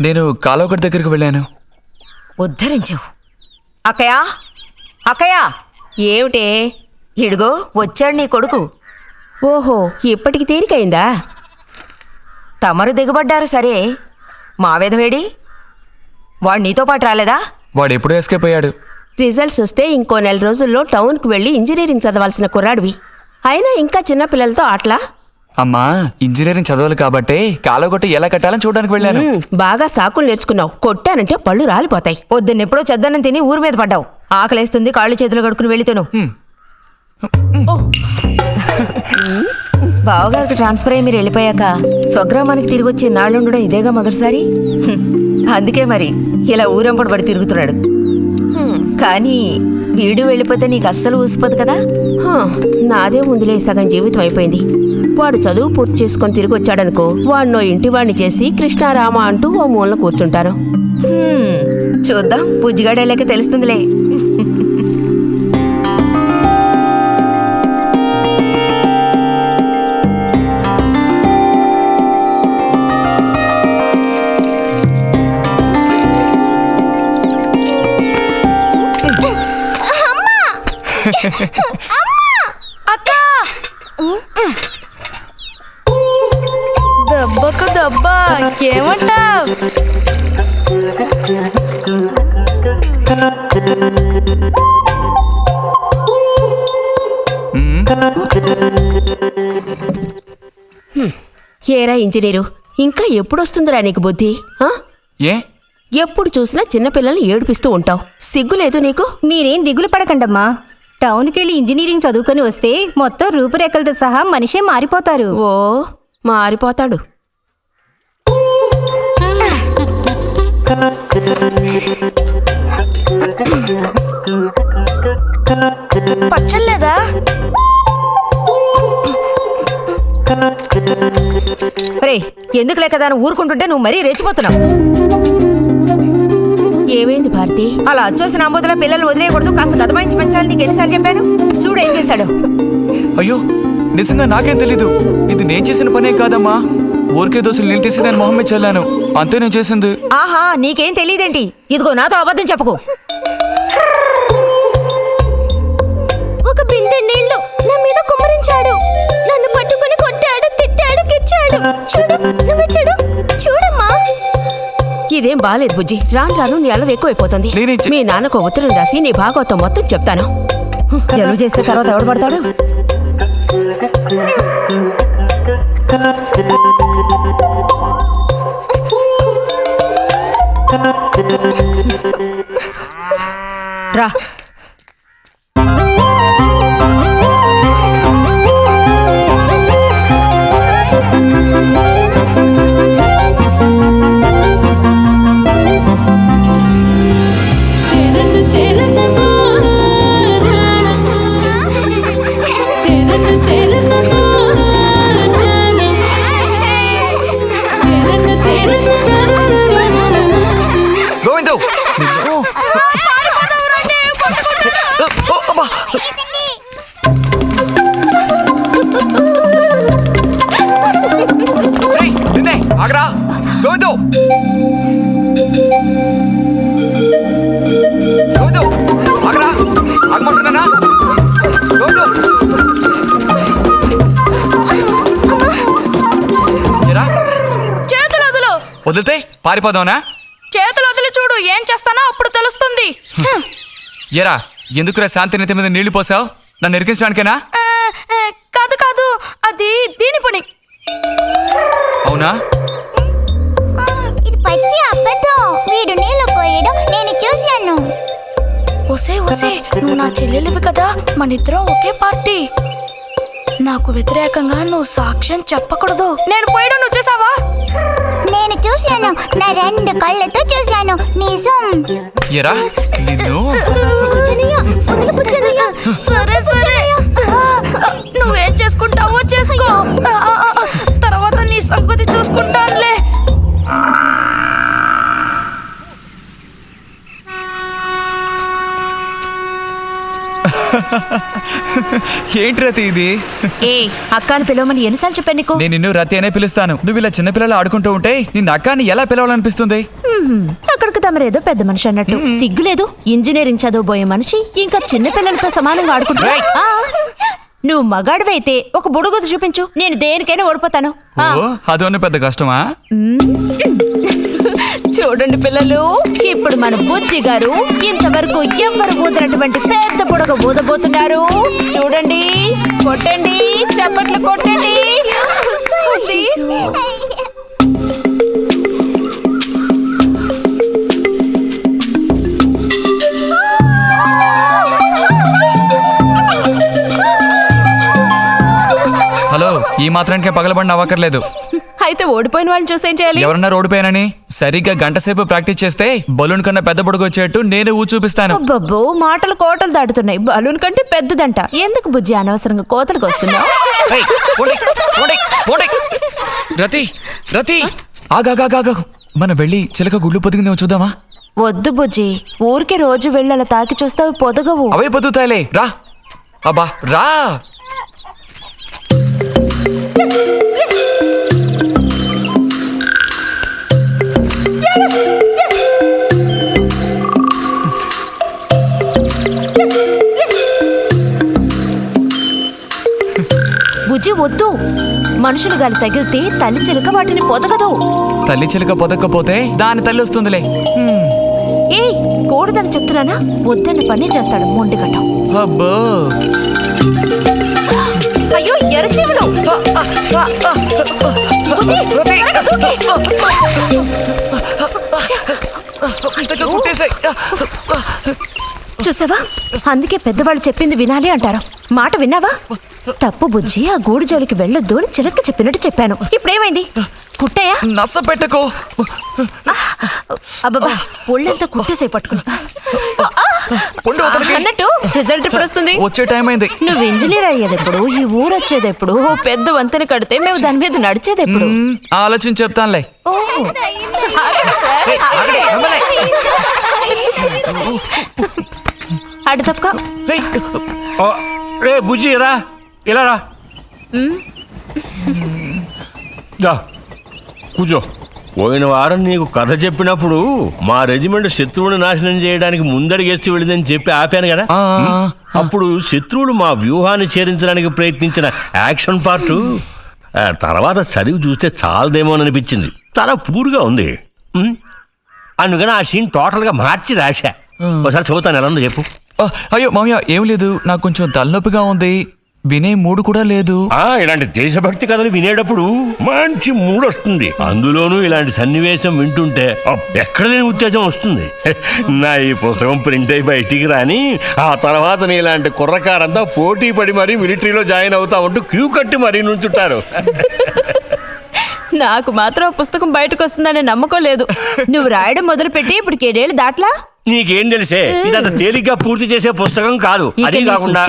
నేను కాలువగడ్డ దగ్గరికి వెళ్ళాను. ఉద్ధరించావు. అక్కయ్యా, అక్కయ్యా, ఏమిటే? ఇడుగో వచ్చాడు నీ కొడుకు. ఓహో, ఇప్పటికి తీరికైందా? తమరు దిగబడ్డారు సరే, మా విధవేడి వాడు నీతో పాటు రాలేదా? వాడు ఎప్పుడూ ఎస్కేప్ అయ్యాడు. రిజల్ట్స్ వస్తే ఇంకో 4 రోజుల్లో టౌన్కి వెళ్ళి ఇంజనీరింగ్ చదవాల్సిన కుర్రాడివి. అయినా ఇంకా చిన్నపిల్లలతో ఆటలా? అమ్మా, ఇంజనీరింగ్ చదవాలి కాబట్టే కాలువగొట్ట ఎలా కట్టాలని చూడడానికి వెళ్ళాను. బాగా సాకులు నేర్చుకున్నావు. కొట్టానంటే పళ్ళు రాలిపోతాయి. పొద్దున్నెప్పుడో చెద్దన్నం తిని ఊరి మీద పడ్డావు. ఆకలేస్తుంది, కాళ్ళు చేతులు కడుక్కుని వెళితేను. బావగారికి ట్రాన్స్ఫర్ అయ్యి మీరు వెళ్ళిపోయాక స్వగ్రామానికి తిరిగి వచ్చి నాళ్ళుండడం ఇదేగా మొదటిసారి. అందుకే మరి ఇలా ఊరంపడి పడి తిరుగుతున్నాడు. కానీ వీడు వెళ్ళిపోతే నీకు అస్సలు ఊసిపోదు కదా. నాదే ముందులే, సగం జీవితం అయిపోయింది. వాడు చదువు పూర్తి చేసుకొని తిరిగి వచ్చాడనుకో, వాడినో ఇంటి వాడిని చేసి కృష్ణారామ అంటూ ఓ మూలన కూర్చుంటాను. చూద్దాం, బుజ్జిగాడేళ్ళకి తెలుస్తుందిలే. దెబ్బకు దెబ్బ ఏమంటావ్? ఏరా ఇంజనీరు, ఇంకా ఎప్పుడొస్తుందిరా నీకు బుద్ధి? ఏ ఎప్పుడు చూసినా చిన్నపిల్లల్ని ఏడిపిస్తూ ఉంటావు. సిగ్గులేదు నీకు? మీరేం దిగులు పడకండమ్మా. టౌన్కి వెళ్ళి ఇంజనీరింగ్ చదువుకొని వస్తే మొత్తం రూపురేఖలతో సహా మనిషే మారిపోతారు. ఓ, మారిపోతాడు. పచ్చలేదా? రే, ఎందుకు లేకదా ఊరుకుంటుంటే నువ్వు మరీ రెచ్చిపోతున్నావు. ఏమైంది భారతి? అలా వచ్చేసిన ఆంబోతుల పిల్లలు వదిలేయకూడదు, కాస్త గదమాయించి పెంచాలని నీకు ఎన్నిసార్లు చెప్పాను. చూడు ఏం చేశాడు. అయ్యో, నిజంగా నాకేం తెలీదు. ఇది నేను చేసిన పనేం కాదమ్మా. ఊరికే దోశలు నీళ్ళు తీసి నేను మొహం మీద చల్లాను, అంతే నేను చేసింది. ఆహా, నీకేం తెలియదేంటి? ఇదిగో నాతో అబద్ధం చెప్పుకో. ఒక బిందె నీళ్లు నా మీద కుమ్మరించాడు. నన్ను పట్టుకుని కొట్టాడు, తిట్టాడు, కిచ్చాడు. చూడు, నువ్వు చూడు, చూడమ్మా. ఇదేం బాలేదు బుజ్జి. రాను రాను నీ అల్లరి ఎక్కువైపోతుంది. మీ నాన్నకు ఉత్తరం రాసి నీ భాగవతం మొత్తం చెప్తాను. జలుబు చేస్తే తర్వాత ఎవడు పడతాడు? రా. గోవిందు, ఆగరా గోవిందు. గోవిందు, ఆగరా, ఆగమంటున్నానా? గోవిందు, చేతులు వదులు. వదిలితే పారిపోదావునా? చేతులు వదిలి చూడు, ఏం చేస్తానో అప్పుడు తెలుస్తుంది. ఎరా, ఎందుకురా శాంతినేత మీద నీళ్లు పోసావు? నన్ను ఎరికించడానికేనా? కాదు కాదు, అది దీని పని. అవునా? ఇది పచ్చి అబద్ధం. వీడు నీళ్ళు పోయడం నేను చూశాను. ఒసే ఒసే, నువ్వు నా చెల్లెలివి కదా, మనిద్దరం ఒకే పార్టీ. నాకు వ్యతిరేకంగా నువ్వు సాక్ష్యం చెప్పకూడదు. నేను పోయడం నువ్వు చూసావా? నేను చూశాను, నా 2 కళ్ళతో చూశాను. నిజం. ఎరా నిన్ను. సరే సరే, నువ్వేం చేసుకుంటావో చేసుకో. తర్వాత నీ సంగతి చూసుకుంటానులే. ఏంటి రతి ఇది? ఏ అక్కాని పిలవమని ఎన్నిసార్లు చెప్పాను నీకు? నేను నిన్ను రతి అనే పిలుస్తాను. నువ్వు ఇలా చిన్నపిల్లలు ఆడుకుంటూ ఉంటే నిన్ను అక్కాని ఎలా పిలవాలనిపిస్తుంది? అక్కడికి తమరేదో పెద్ద మనిషి అన్నట్టు సిగ్గులేదు. ఇంజనీరింగ్ చదవబోయే మనిషి ఇంకా చిన్న పిల్లలతో సమానంగా ఆడుకుంటున్నా. నువ్వు మగాడివైతే ఒక బుడుగుద్దు చూపించు, నేను దేనికైనా ఓడిపోతాను. ఓ అదోనే పెద్ద కష్టమా? చూడండి పిల్లలు, ఇప్పుడు మన బుజ్జి గారు ఇంతవరకు ఎవ్వరు ఊదినటువంటి పెద్ద బుడగ ఊదబోతున్నారు. చూడండి, కొట్టండి, చప్పట్లు కొట్టండి. హలో, ఈ మాత్రానికే పగలబడిన అవ్వకర్లేదు. అయితే ఓడిపోయిన వాళ్ళని చూసేం చేయాలి? ఎవరన్నా ఓడిపోయానని సరిగ్గా గంట సేపు ప్రాక్టీస్ చేస్తే బలూన్ కన్నా పెద్ద బుడగ వచ్చేట్టు నేనే ఊ చూపిస్తాను. అబ్బబ్బో, మాటలు కోటలు దాటుతున్నాయి. బలూన్ కంటే పెద్దదంట. ఎందుకు బుజ్జి అనవసరంగా కోతలకు వస్తున్నావు? ఏయ్, పోండి, పోండి, పోండి. రతి రతి ఆగాగాగా, మనం వెళ్ళి చిలక గుళ్ళు పొదిగిందేమో చూద్దామా? వద్దు బుజ్జి, ఊరికి రోజు వెళ్ళి అలా తాకి చూస్తావు, పొదగవు. అవే పొద్దుతాయిలే, రా. అబ్బా రా. బుజ్జి వద్దు, మనుషులు గాలి తగిలితే తల్లి చిలుక వాటిని పొదగదు. తల్లి చిలక పొదక్కపోతే దాని తల్లి వస్తుందిలే. ఏయ్, కూడదని చెప్తున్నానా? వద్దన్న పని చేస్తాడు మొండిగట్టం. అబ్బో, అయ్యో ఎర్రచీమలు! బుజ్జి, త్వరగా దూకి. కుట్టేసాయి. చూసావా, అందుకే పెద్దవాళ్ళు చెప్పింది వినాలి అంటారు. మాట విన్నావా? తప్పు బుజ్జి, ఆ గూడు జోలికి వెళ్ళొద్దు అని చిలక చెప్పినట్టు చెప్పాను. ఇప్పుడేమైంది? కుట్టాయా? నస పెట్టుకో. అబ్బబ్బా, ఒళ్ళంతా కుట్టేసే పట్టుకున్నా. పొండి వదలకి. అన్నట్టు రిజల్ట్ ఇప్పుడు వస్తుంది. వచ్చే టైం అయింది. నువ్వు ఇంజనీర్ అయ్యేది ఎప్పుడు? ఈ ఊరు వచ్చేది ఎప్పుడు? ఓ పెద్ద వంతెన కడితే మేము దాని మీద నడిచేది ఎప్పుడు? ఆలోచించి చెప్తానులే. ఓ, ఆగండి సార్, ఆగండి. అటు తప్పుకో. రే బుజ్జి రా, ఇలా రా. దా కూర్చో. పోయిన వారం నీకు కథ చెప్పినప్పుడు మా రెజిమెంట్ శత్రువుని నాశనం చేయడానికి ముందడిగేస్తూ వెళ్ళిందని చెప్పి ఆపాను కదా. అప్పుడు శత్రువులు మా వ్యూహాన్ని ఛేదించడానికి ప్రయత్నించిన యాక్షన్ పార్ట్ తర్వాత చదివి చూస్తే చాలదేమో అని అనిపించింది. చాలా పూర్గా ఉంది. అందుకని ఆ సీన్ టోటల్గా మార్చి రాశా. ఒకసారి చదువుతాను, ఎలా ఉందో చెప్పు. అయ్యో మామయ్య, ఏం లేదు, నాకు కొంచెం తలనొప్పిగా ఉంది. వినే మూడు కూడా లేదు. ఇలాంటి దేశభక్తి కథలు వినేటప్పుడు మంచి మూడ్ వస్తుంది. అందులోనూ ఇలాంటి సన్నివేశం వింటుంటే ఎక్కడ లేని ఉత్తేజం వస్తుంది. నా ఈ పుస్తకం ప్రింట్ అయి బయటికి రాని ఆ తర్వాత నీ ఇలాంటి కుర్రకారంతా పోటీ పడి మరీ మిలిటరీలో జాయిన్ అవుతా ఉంటూ క్యూ కట్టి మరీ నుంచుంటారు. నాకు మాత్రం పుస్తకం బయటకు వస్తుందనే నమ్మకం లేదు. నువ్వు రాయడం మొదలుపెట్టి ఇప్పుడు 7 దాట్లా. నీకేం తెలిసే, ఇదంత తేలిగ్గా పూర్తి చేసే పుస్తకం కాదు. అది కాకుండా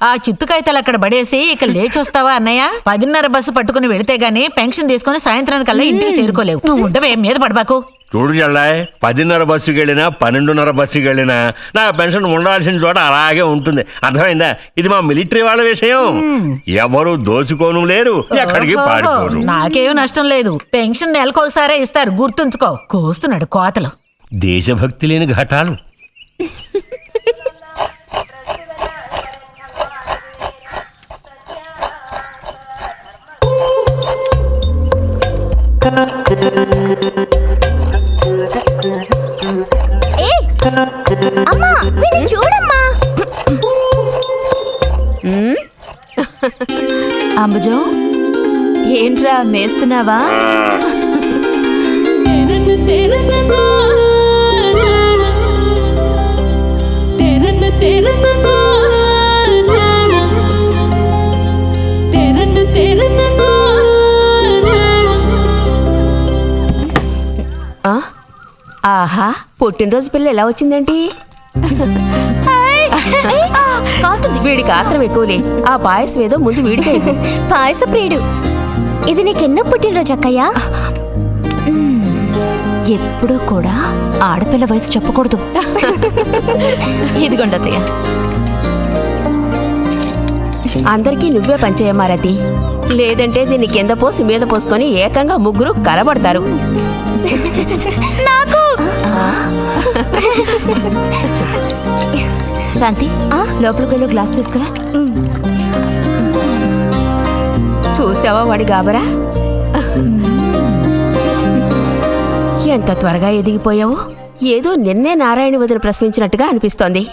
ఆ చిత్తు కాగితాలు అక్కడ పడేసి ఇక లేచొస్తావా అన్నయ్య? 10:30 బస్సు పట్టుకుని వెళితే గానీ పెన్షన్ తీసుకుని సాయంత్రానికల్లా ఇంటికి చేరుకోలేవు. నువ్వు ఉండవే, మీద పడబాకు. చూడు జల్లాయ్, 10:30 బస్సుకి వెళ్ళినా 12:30 బస్సుకి వెళ్ళినా నా పెన్షన్ ఉండాల్సిన చోట అలాగే ఉంటుంది. అర్థమైందా? ఇది మా మిలిటరీ వాళ్ళ విషయం. ఎవరు దోచుకోను లేరు, ఎక్కడికి పారిపోరు. నాకేం నష్టం లేదు. పెన్షన్ నెలకొకసారే ఇస్తారు, గుర్తుంచుకో. కోస్తున్నాడు కోతలు. దేశభక్తి లేని ఘటాలు. అమ్మా, వీడిని చూడమ్మా. అంబుజం, ఏంట్రా మేస్తున్నావా? ఆహా, పుట్టినరోజు పిల్ల ఎలా వచ్చిందేంటి? వీడికి ఆత్రం ఎక్కువలే. ఆ పాయసం ఏదో ముందు వీడికి పాయస ప్రియుడు. ఇది నీకెన్నో పుట్టినరోజు అక్కయ్యా? ఎప్పుడూ కూడా ఆడపిల్ల వయసు చెప్పకూడదు. ఇదిగోండి అత్తయ్య. అందరికీ నువ్వే పంచేయమ్మా రతి. లేదంటే దీన్ని కింద పోసి మీద పోసుకొని ఏకంగా ముగ్గురు కలబడతారు. నాకు శాంతి లోపలికి వెళ్ళి గ్లాస్ తీసుకురా. చూసావా వాడి గాబరా? ఎంత త్వరగా ఎదిగిపోయావు. ఏదో నిన్నే నారాయణ వదిన ప్రశ్నించినట్టుగా అనిపిస్తోంది.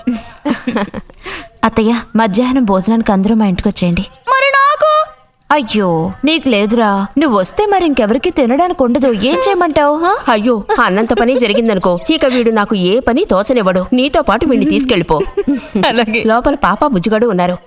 అత్తయ్య, మధ్యాహ్నం భోజనానికి అందరూ మా ఇంటికి వచ్చేయండి. మరి నాకు అయ్యో, నీకు లేదురా. నువ్వు వస్తే మరి ఇంకెవరికి తినడానికి ఉండదు. ఏం చేయమంటావు? అయ్యో, అన్నంత పని జరిగిందనుకో, ఇక వీడు నాకు ఏ పని తోచనివ్వడు. నీతో పాటు వీడిని తీసుకెళ్ళిపో. అలాగే. లోపల పాప బుజ్జిగాడు ఉన్నారు.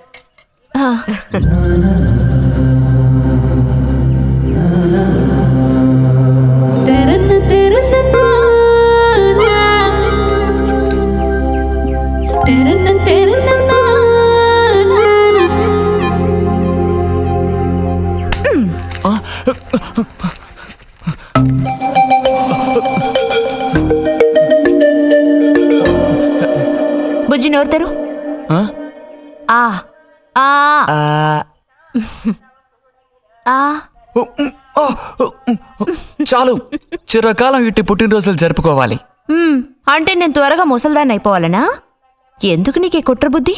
బుజ్జి నోరుతారు. ఆ? ఆ ఆ ఆ చాలు, చిరకాలం ఇట్టి పుట్టినరోజులు జరుపుకోవాలి. అంటే నేను త్వరగా ముసల్దాన్ని అయిపోవాలనా? ఎందుకు నీకు ఈ కుట్ర బుద్ధి?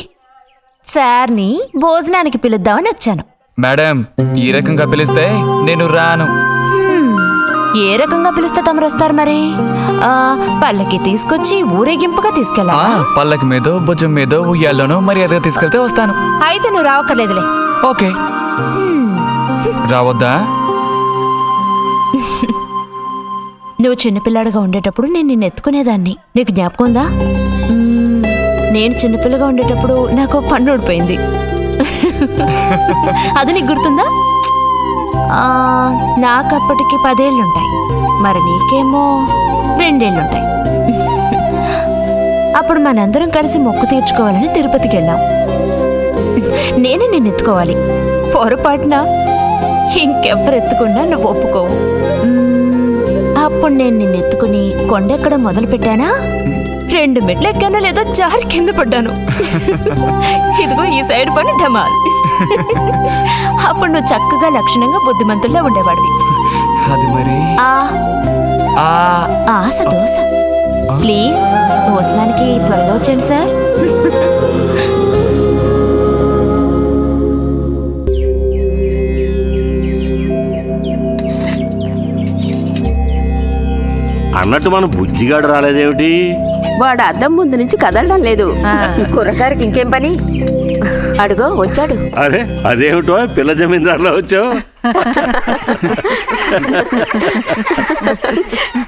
సార్ని భోజనానికి పిలుద్దామని వచ్చాను. మేడం, ఈ రకంగా పిలిస్తే నేను రాను. ఏ రకంగా పిలిస్తే తమరు వస్తారు మరి? పల్లకి తీసుకొచ్చి ఊరేగింపుగా తీసుకెళ్ళా. పల్లకి మీదో భుజం మీదో ఉయ్యాల్లోనో మర్యాదగా తీసుకెళ్తే వస్తాను. అయితే నువ్వు రావక్కర్లేదులే. ఓకే. రావద్దా? నువ్వు చిన్నపిల్లాడిగా ఉండేటప్పుడు నేను నిన్ను ఎత్తుకునేదాన్ని. నీకు జ్ఞాపకం ఉందా? నేను చిన్నపిల్లగా ఉండేటప్పుడు నాకు పన్ను ఊడిపోయింది. అది నీకు గుర్తుందా? నాకు అప్పటికి 10 ఏళ్ళుంటాయి. మరి నీకేమో 2 ఏళ్ళుంటాయి. అప్పుడు మనందరం కలిసి మొక్కు తీర్చుకోవాలని తిరుపతికి వెళ్ళాం. నేను నిన్ను ఎత్తుకోవాలి. పొరపాటున ఇంకెవ్వరు ఎత్తుకున్నా నువ్వు ఒప్పుకోవు. అప్పుడు నేను నిన్ను ఎత్తుకుని కొండెక్కడం మొదలు పెట్టానా, 2 మెట్లు ఎక్కానో లేదో జారి కింద పడ్డాను. ఇదిగో ఈ సైడ్ పని ఢమాల్. అప్పుడు నువ్వు చక్కగా లక్షణంగా బుద్ధిమంతుల్లో ఉండేవాడివి. అది మరి ఆశ దోశ. ప్లీజ్ భోజనానికి త్వరగా వచ్చేయండి సార్. అన్నట్టు మన బుజ్జిగాడు రాలేదేమిటి? వాడు అద్దం ముందు నుంచి కదలడం లేదు. కుర్రకారికి ఇంకేం పని? అడుగో వచ్చాడు. అరే అదేమిటో పిల్ల జమీందారులో వచ్చావు.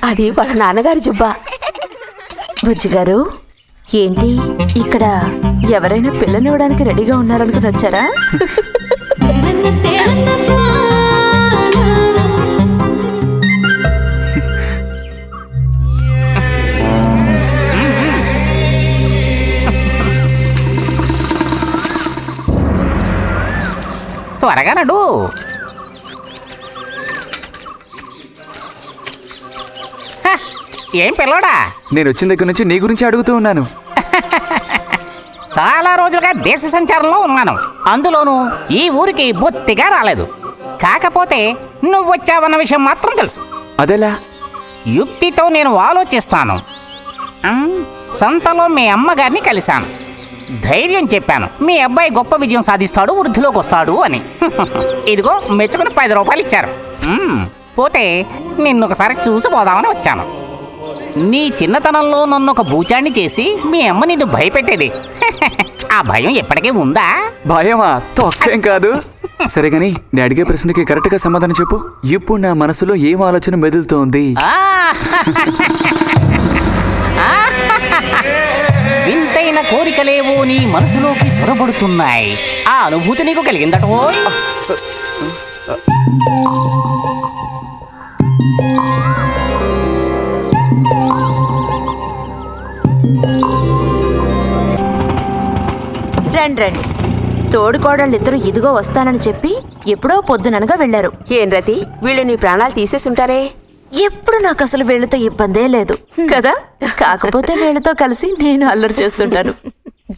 అది వాళ్ళ నాన్నగారి జుబ్బా. బుజ్జిగారు, ఏంటి ఇక్కడ ఎవరైనా పిల్లనివ్వడానికి రెడీగా ఉన్నారనుకుని వచ్చారా? త్వరగా నడు. ఏం పిల్లోడా, నేను వచ్చిన దగ్గర నుంచి నీ గురించి అడుగుతూ ఉన్నాను. చాలా రోజులుగా దేశ సంచారంలో ఉన్నాను. అందులోనూ ఈ ఊరికి బొత్తిగా రాలేదు. కాకపోతే నువ్వు వచ్చావన్న విషయం మాత్రం తెలుసు. అదెలా? యుక్తితో నేను ఆలోచిస్తాను. సంతలో మీ అమ్మగారిని కలిశాను. ధైర్యం చెప్పాను, మీ అబ్బాయి గొప్ప విజయం సాధిస్తాడు, వృద్ధిలోకి వస్తాడు అని. ఇదిగో మెచ్చుకుని 10 రూపాయలు ఇచ్చారు. పోతే నిన్నొకసారి చూసి పోదామని వచ్చాను. నీ చిన్నతనంలో నన్ను ఒక బూచాన్ని చేసి మీ అమ్మ నిన్ను భయపెట్టేది. ఆ భయం ఎప్పటికీ ఉందా? భయమా? తొక్కేం కాదు. సరే గాని నేను అడిగే ప్రశ్నకి కరెక్ట్ గా సమాధానం చెప్పు. ఇప్పుడు నా మనసులో ఏం ఆలోచన మెదులుతోంది? వింతైన కోరికలేవో నీ మనసులోకి చొరబడుతున్నాయి. ఆ అనుభూతి నీకు కలిగిందటో? రండి రండి. తోడుకోడళ్ళిద్దరూ ఇదిగో వస్తానని చెప్పి ఎప్పుడో పొద్దుననగా వెళ్లారు. ఏం రతి, వీళ్ళు నీ ప్రాణాలు తీసేసుంటారే. ఎప్పుడు నాకు అసలు వీళ్ళతో ఇబ్బందే లేదు కదా. కాకపోతే వీళ్ళతో కలిసి నేను అల్లరి చేస్తుంటాను.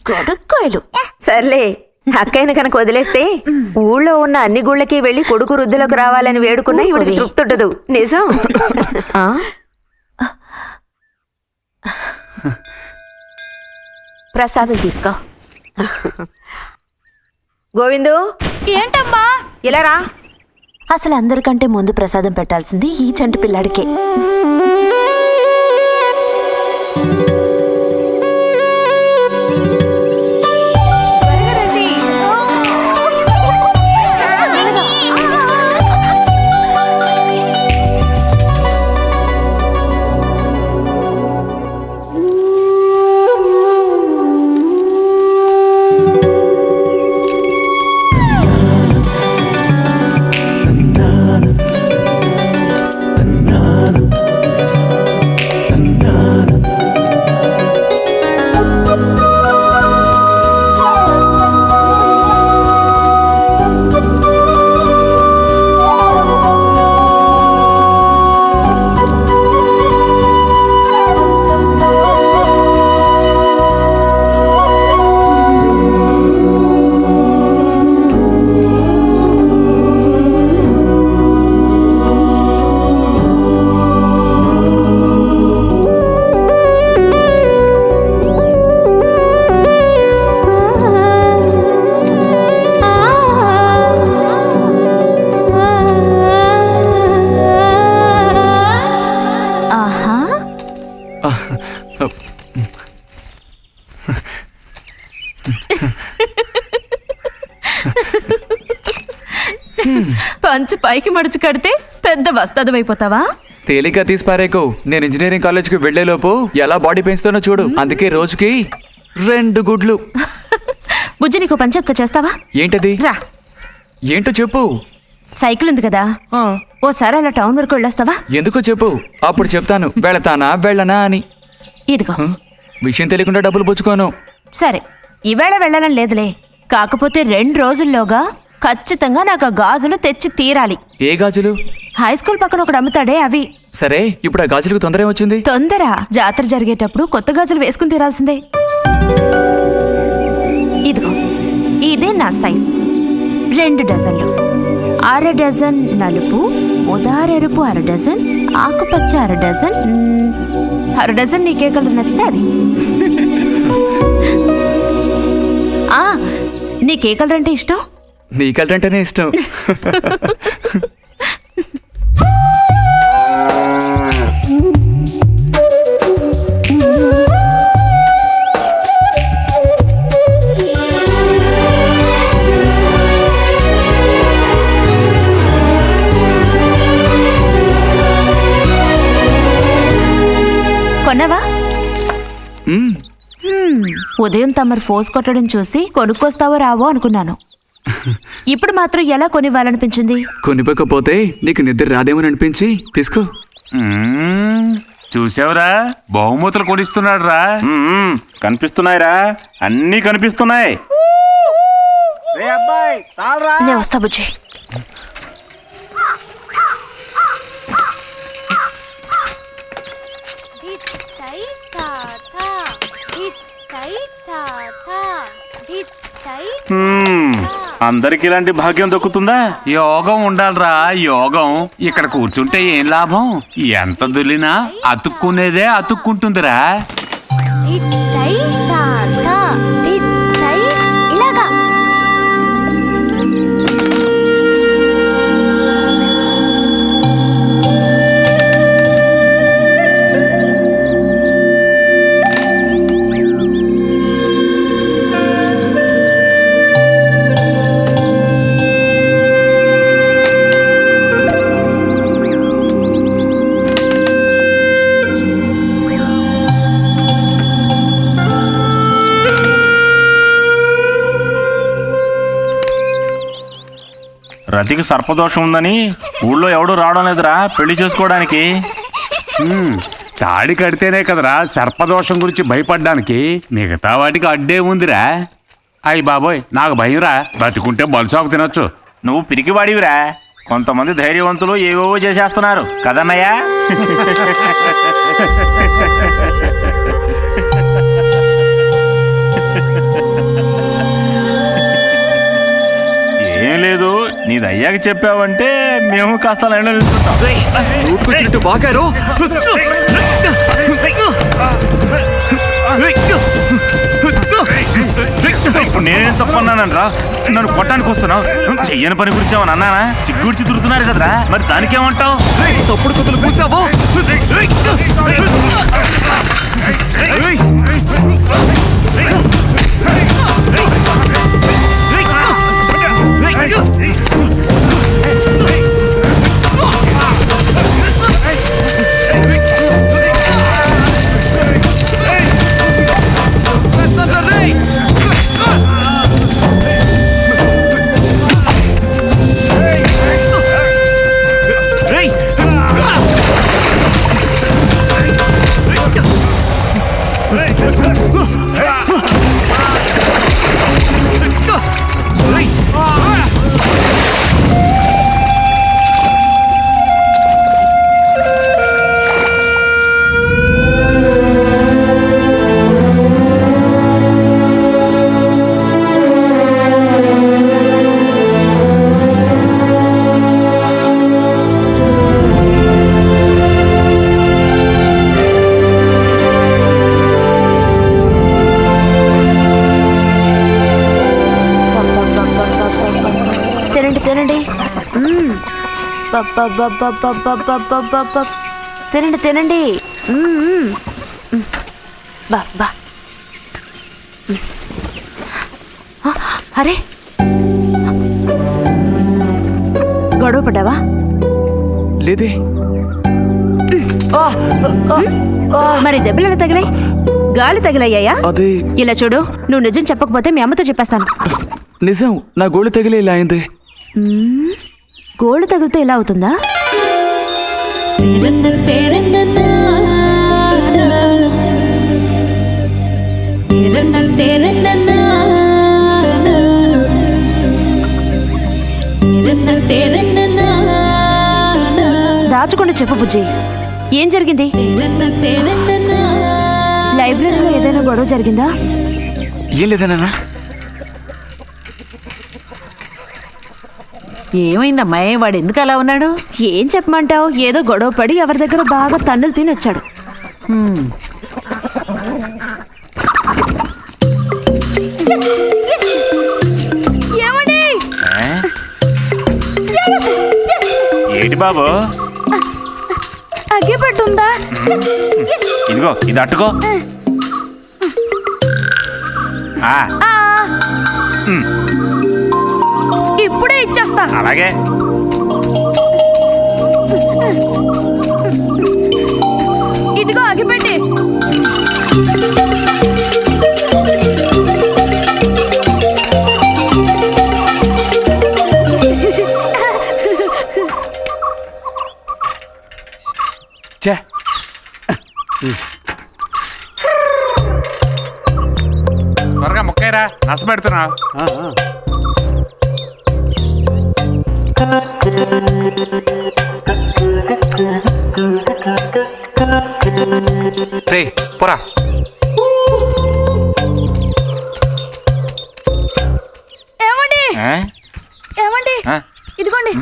గొడక్కాయలు. సర్లే, అక్కయ్యను కనుక వదిలేస్తే ఊళ్ళో ఉన్న అన్ని గుళ్ళకి వెళ్ళి కొడుకు వృద్ధిలోకి రావాలని వేడుకున్నా ఇవిడికి తృప్తి ఉండదు. నిజం. ఆ? ప్రసాదం తీసుకో. గోవిందు, ఏంటమ్మా? ఇలా రా. అసలు అందరికంటే ముందు ప్రసాదం పెట్టాల్సింది ఈ చంటి పిల్లాడికే. పంచు పైకి మడుచు కడితే పెద్ద వస్తాదమైపోతావా? తేలిక తీసి పారేకు. నేను ఇంజనీరింగ్ కాలేజ్కి వెళ్లేలోపు ఎలా బాడీ పెంచుతానో చూడు. అందుకే రోజుకి 2 గుడ్లు. బుజ్జి, నీకు పని చెప్తా, చేస్తావా? ఏంటది? రా. ఏంటో చెప్పు. సైకిల్ ఉంది కదా, ఓసారి అలా టౌన్ వరకు వెళ్ళొస్తావా? ఎందుకో చెప్పు, అప్పుడు చెప్తాను వెళతానా వెళ్ళనా అని. ఇదిగో. విషయం తెలియకుండా డబ్బులు పుచ్చుకోను. సరే, ఈవేళ వెళ్ళాలని లేదులే. కాకపోతే 2 రోజుల్లోగా ఖచ్చితంగా నాకు ఆ గాజులు తెచ్చి తీరాలి. ఏ గాజులు? హై స్కూల్ పక్కన ఒకడు అమ్ముతాడే అవి. సరే, ఇప్పుడు ఆ గాజులకు తొందర ఏమొచ్చింది? తొందర జాతర జరిగేటప్పుడు కొత్త గాజులు వేసుకుని తీరాల్సిందే. ఇదిగో, ఇదే నా సైజ్. 2 డజన్లు. 1/2 డజన్ నలుపు, ఉదారెరుపు 1/2 డజన్, ఆకుపచ్చ 1/2 డజన్. 1/2 డజన్ నీకే కలర్ నచ్చితే అది. నీకే కలర్ అంటే ఇష్టం? నీ కలర్ అంటేనే ఇష్టం. కొన్నావా? ఉదయం తమరు ఫోర్స్ కొట్టడం చూసి కొనుక్కొస్తావో రావో అనుకున్నాను. ఇప్పుడు మాత్రం ఎలా కొనివ్వాలనిపించింది? కొనిపోకపోతే నీకు నిద్ర రాదేమని అనిపించి తీసుకో. చూసావురా, బహుమతులు కొనిస్తున్నాడు రా. కనిపిస్తున్నాయిరా, అన్నీ కనిపిస్తున్నాయి. నేను వస్తా బుజ్జి. అందరికి ఇలాంటి భాగ్యం దక్కుతుందా? యోగం ఉండాలిరా, యోగం. ఇక్కడ కూర్చుంటే ఏం లాభం? ఎంత దులినా అతుక్కునేదే అతుక్కుంటుందిరా. ఇలాగా రతికి సర్పదోషం ఉందని ఊళ్ళో ఎవడూ రావడం లేదురా పెళ్లి చేసుకోవడానికి. తాడి కడితేనే కదరా సర్పదోషం గురించి భయపడ్డానికి. మిగతా వాటికి అడ్డే ఉందిరా. అయ్యి బాబోయ్, నాకు భయంరా. బతికుంటే బలుసాకు తినొచ్చు. నువ్వు పిరికివాడివిరా. కొంతమంది ధైర్యవంతులు ఏవేవో చేసేస్తున్నారు కదన్నయ్యా. అయ్యాక చెప్పావంటే మేము కాస్త లైన్లో నిల్చుంటాం. నోటుకొచ్చినట్టు బాగారు. ఇప్పుడు నేనేం తప్పన్నానరా? నన్ను కొట్టడానికి వస్తున్నావు. చెయ్యని పని గురించి ఏమన్నా అన్నానా? సిగ్గుడిచి తిరుగుతున్నారు కదరా, మరి దానికేమంటావు? తప్పుడు కుతులు కూసావో. తినండి తినండి. బా బా. అరే గొడవ పడ్డావా? లేదే. మరి దెబ్బలు ఎలా తగిలాయి? గాలి తగిలయ్యాయా? అది ఇలా చూడు, నువ్వు నిజం చెప్పకపోతే మీ అమ్మతో చెప్పేస్తాను. నిజం, నా గోళ్ళు తగిలే ఇలా అయింది. గోళ్ళు తగిలితే ఇలా అవుతుందా? దాచకుండా చెప్పు బుజ్జి, ఏం జరిగింది? లైబ్రరీలో ఏదైనా గొడవ జరిగిందా? ఏం లేదన్నా. ఏమైందమ్మా? వాడు ఎందుకు అలా ఉన్నాడు? ఏం చెప్పమంటావు, ఏదో గొడవ పడి ఎవరి దగ్గర బాగా తన్నులు తిని వచ్చాడు. ఏంటి బాబు? అగ్గిపెట్టుందా? ఇదిగో ఇది అట్టుకో. ఇప్పుడే ఇచ్చేస్తా. అలాగే. ఇదిగో అగ్గిపెట్టి. త్వరగా ముక్కైరా, నష్టపెడుతున్నా. రే పోరా. ఏమండి ఏమండి, ఇదిగోండి.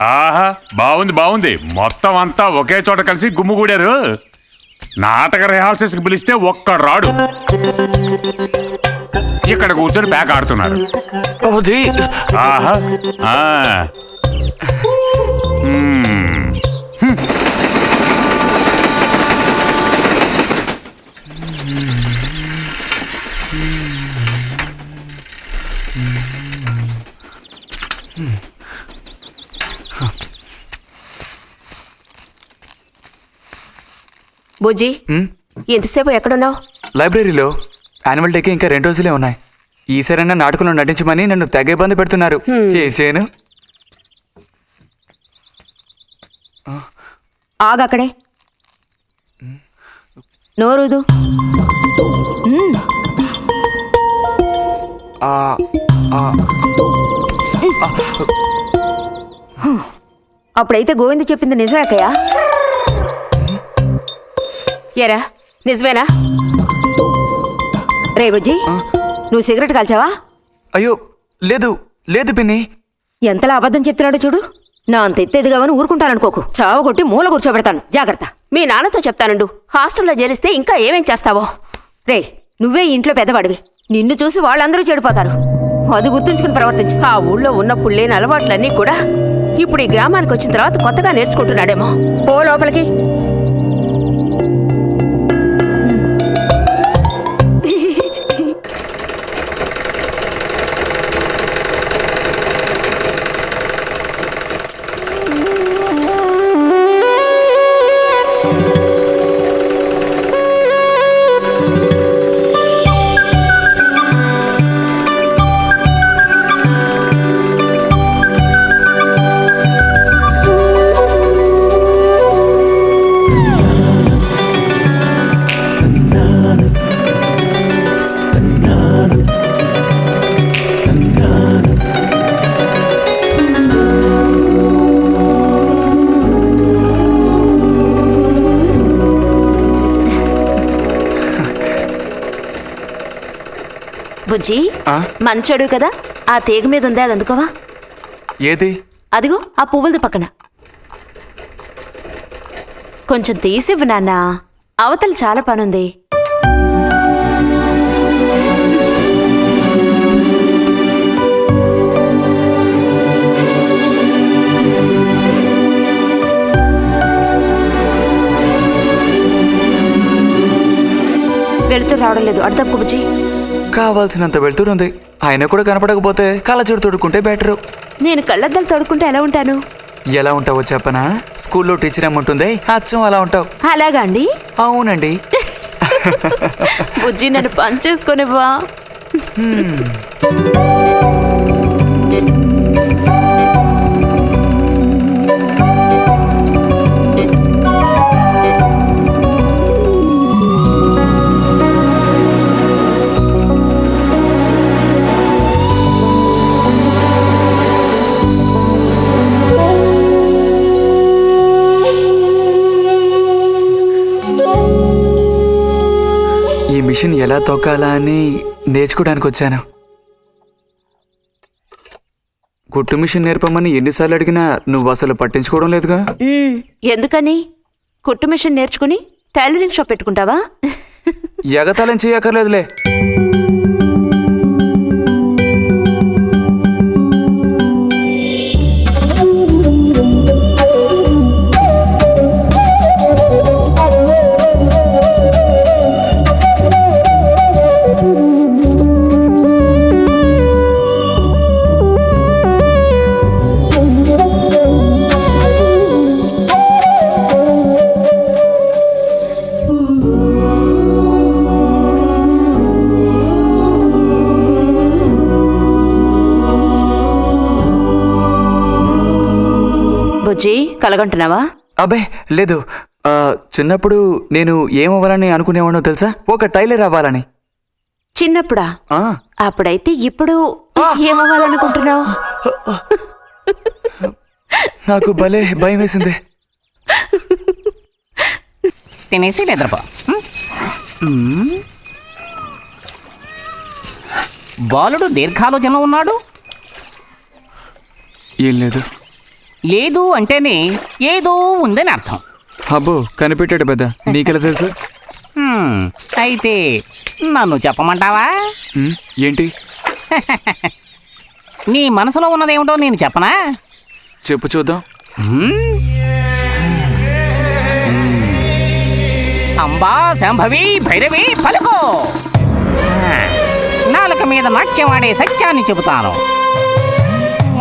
ఆహా, బాగుంది బాగుంది. మొత్తం అంతా ఒకే చోట కలిసి గుమ్ముగూడారు. నాటక రిహార్సల్స్కి పిలిస్తే ఒక్క రాడు. ఇక్కడ కూర్చొని ప్యాక్ ఆడుతున్నారు. ఆహా. బుజ్జి, ఎంతసేపు ఎక్కడున్నావు? లైబ్రరీలో. యాన్యువల్ డేకి ఇంకా 2 రోజులే ఉన్నాయి. ఈసారైనా నాటకంలో నటించమని నన్ను తెగ ఇబ్బంది పెడుతున్నారు. ఏం చేయను? ఆగక్కడే, నోరుదు. అప్పుడైతే గోవింద చెప్పింది నిజమేకయ్యా? ఎరా నిజమేనా? రే బుజ్జి, నువ్వు సిగరెట్ కాల్చావా? అయ్యో లేదు లేదు పిన్ని. ఎంతలా అబద్ధం చెప్తున్నాడో చూడు. నా అంత ఎత్తేదిగావని ఊరుకుంటాననుకోకు. చావగొట్టి మూల కూర్చోబెడతాను, జాగ్రత్త. మీ నాన్నతో చెప్తానుండు, హాస్టల్లో చేరిస్తే ఇంకా ఏమేం చేస్తావో. రే, నువ్వే ఇంట్లో పెద్దవాడివి. నిన్ను చూసి వాళ్ళందరూ చెడిపోతారు. అది గుర్తుంచుకుని ప్రవర్తించు. ఆ ఊళ్ళో ఉన్నప్పుడు లేని అలవాట్లన్నీ కూడా ఇప్పుడు ఈ గ్రామానికి వచ్చిన తర్వాత కొత్తగా నేర్చుకుంటున్నాడేమో. పో లోపలికి. బుజ్జి, మంచోడు కదా, ఆ తీగ మీద ఉంది, అది అందుకోవా? ఏది? అదిగో ఆ పువ్వులది పక్కన. కొంచెం తీసివ్వు నాన్న, అవతల చాలా పనుంది. వెళుతూ రావడం లేదు, అడు తప్పుకు బుజ్జి. కావాల్సినంత వెళ్తురుంది. ఆయన కూడా కనపడకపోతే కళ్ళజోడు తొడుక్కుంటే బెటరు. నేను కళ్ళద్దాలు తొడుక్కుంటే ఎలా ఉంటాను? ఎలా ఉంటావో చెప్పనా? స్కూల్లో టీచర్ ఏముంటుంది, అచ్చం అలా ఉంటావు. అలాగా అండి? అవునండి. బుజ్జి, నన్ను పని చేసుకునివ్వా? ఈ మిషన్ ఎలా తొక్కాలా అని నేర్చుకోవడానికి వచ్చాను. కుట్టు మిషన్ నేర్పమని ఎన్నిసార్లు అడిగినా నువ్వు అసలు పట్టించుకోవడం లేదుగా. ఎందుకని? కుట్టు మిషన్ నేర్చుకుని టైలరింగ్ షాప్ పెట్టుకుంటావా? ఎగతాళం చేయక్కర్లేదులే. బుజ్జి, కలగంటున్నావా? అబ్బే లేదు. చిన్నప్పుడు నేను ఏమవ్వాలని అనుకునేవాడో తెలుసా? ఒక టైలర్ అవ్వాలని. చిన్నప్పుడా? అప్పుడైతే ఇప్పుడు ఏమవ్వాలనుకుంటున్నావు? నాకు భలే భయం వేసింది. తినేసి నిద్రపో. బాలుడు దీర్ఘాలోచనలో ఉన్నాడు. ఏం లేదు. లేదు అంటేనే ఏదో ఉందని అర్థం. అబ్బో, కనిపెట్టాడు పెద్ద. నీకెలా తెలుసు? అయితే నన్ను చెప్పమంటావా? ఏంటి? నీ మనసులో ఉన్నదేమిటో నేను చెప్పనా? చెప్పు చూద్దాం. అంబా శాంభవి భైరవి పలుకో. నాలుక మీద నాట్యం ఆడే సత్యాన్ని చెబుతాను.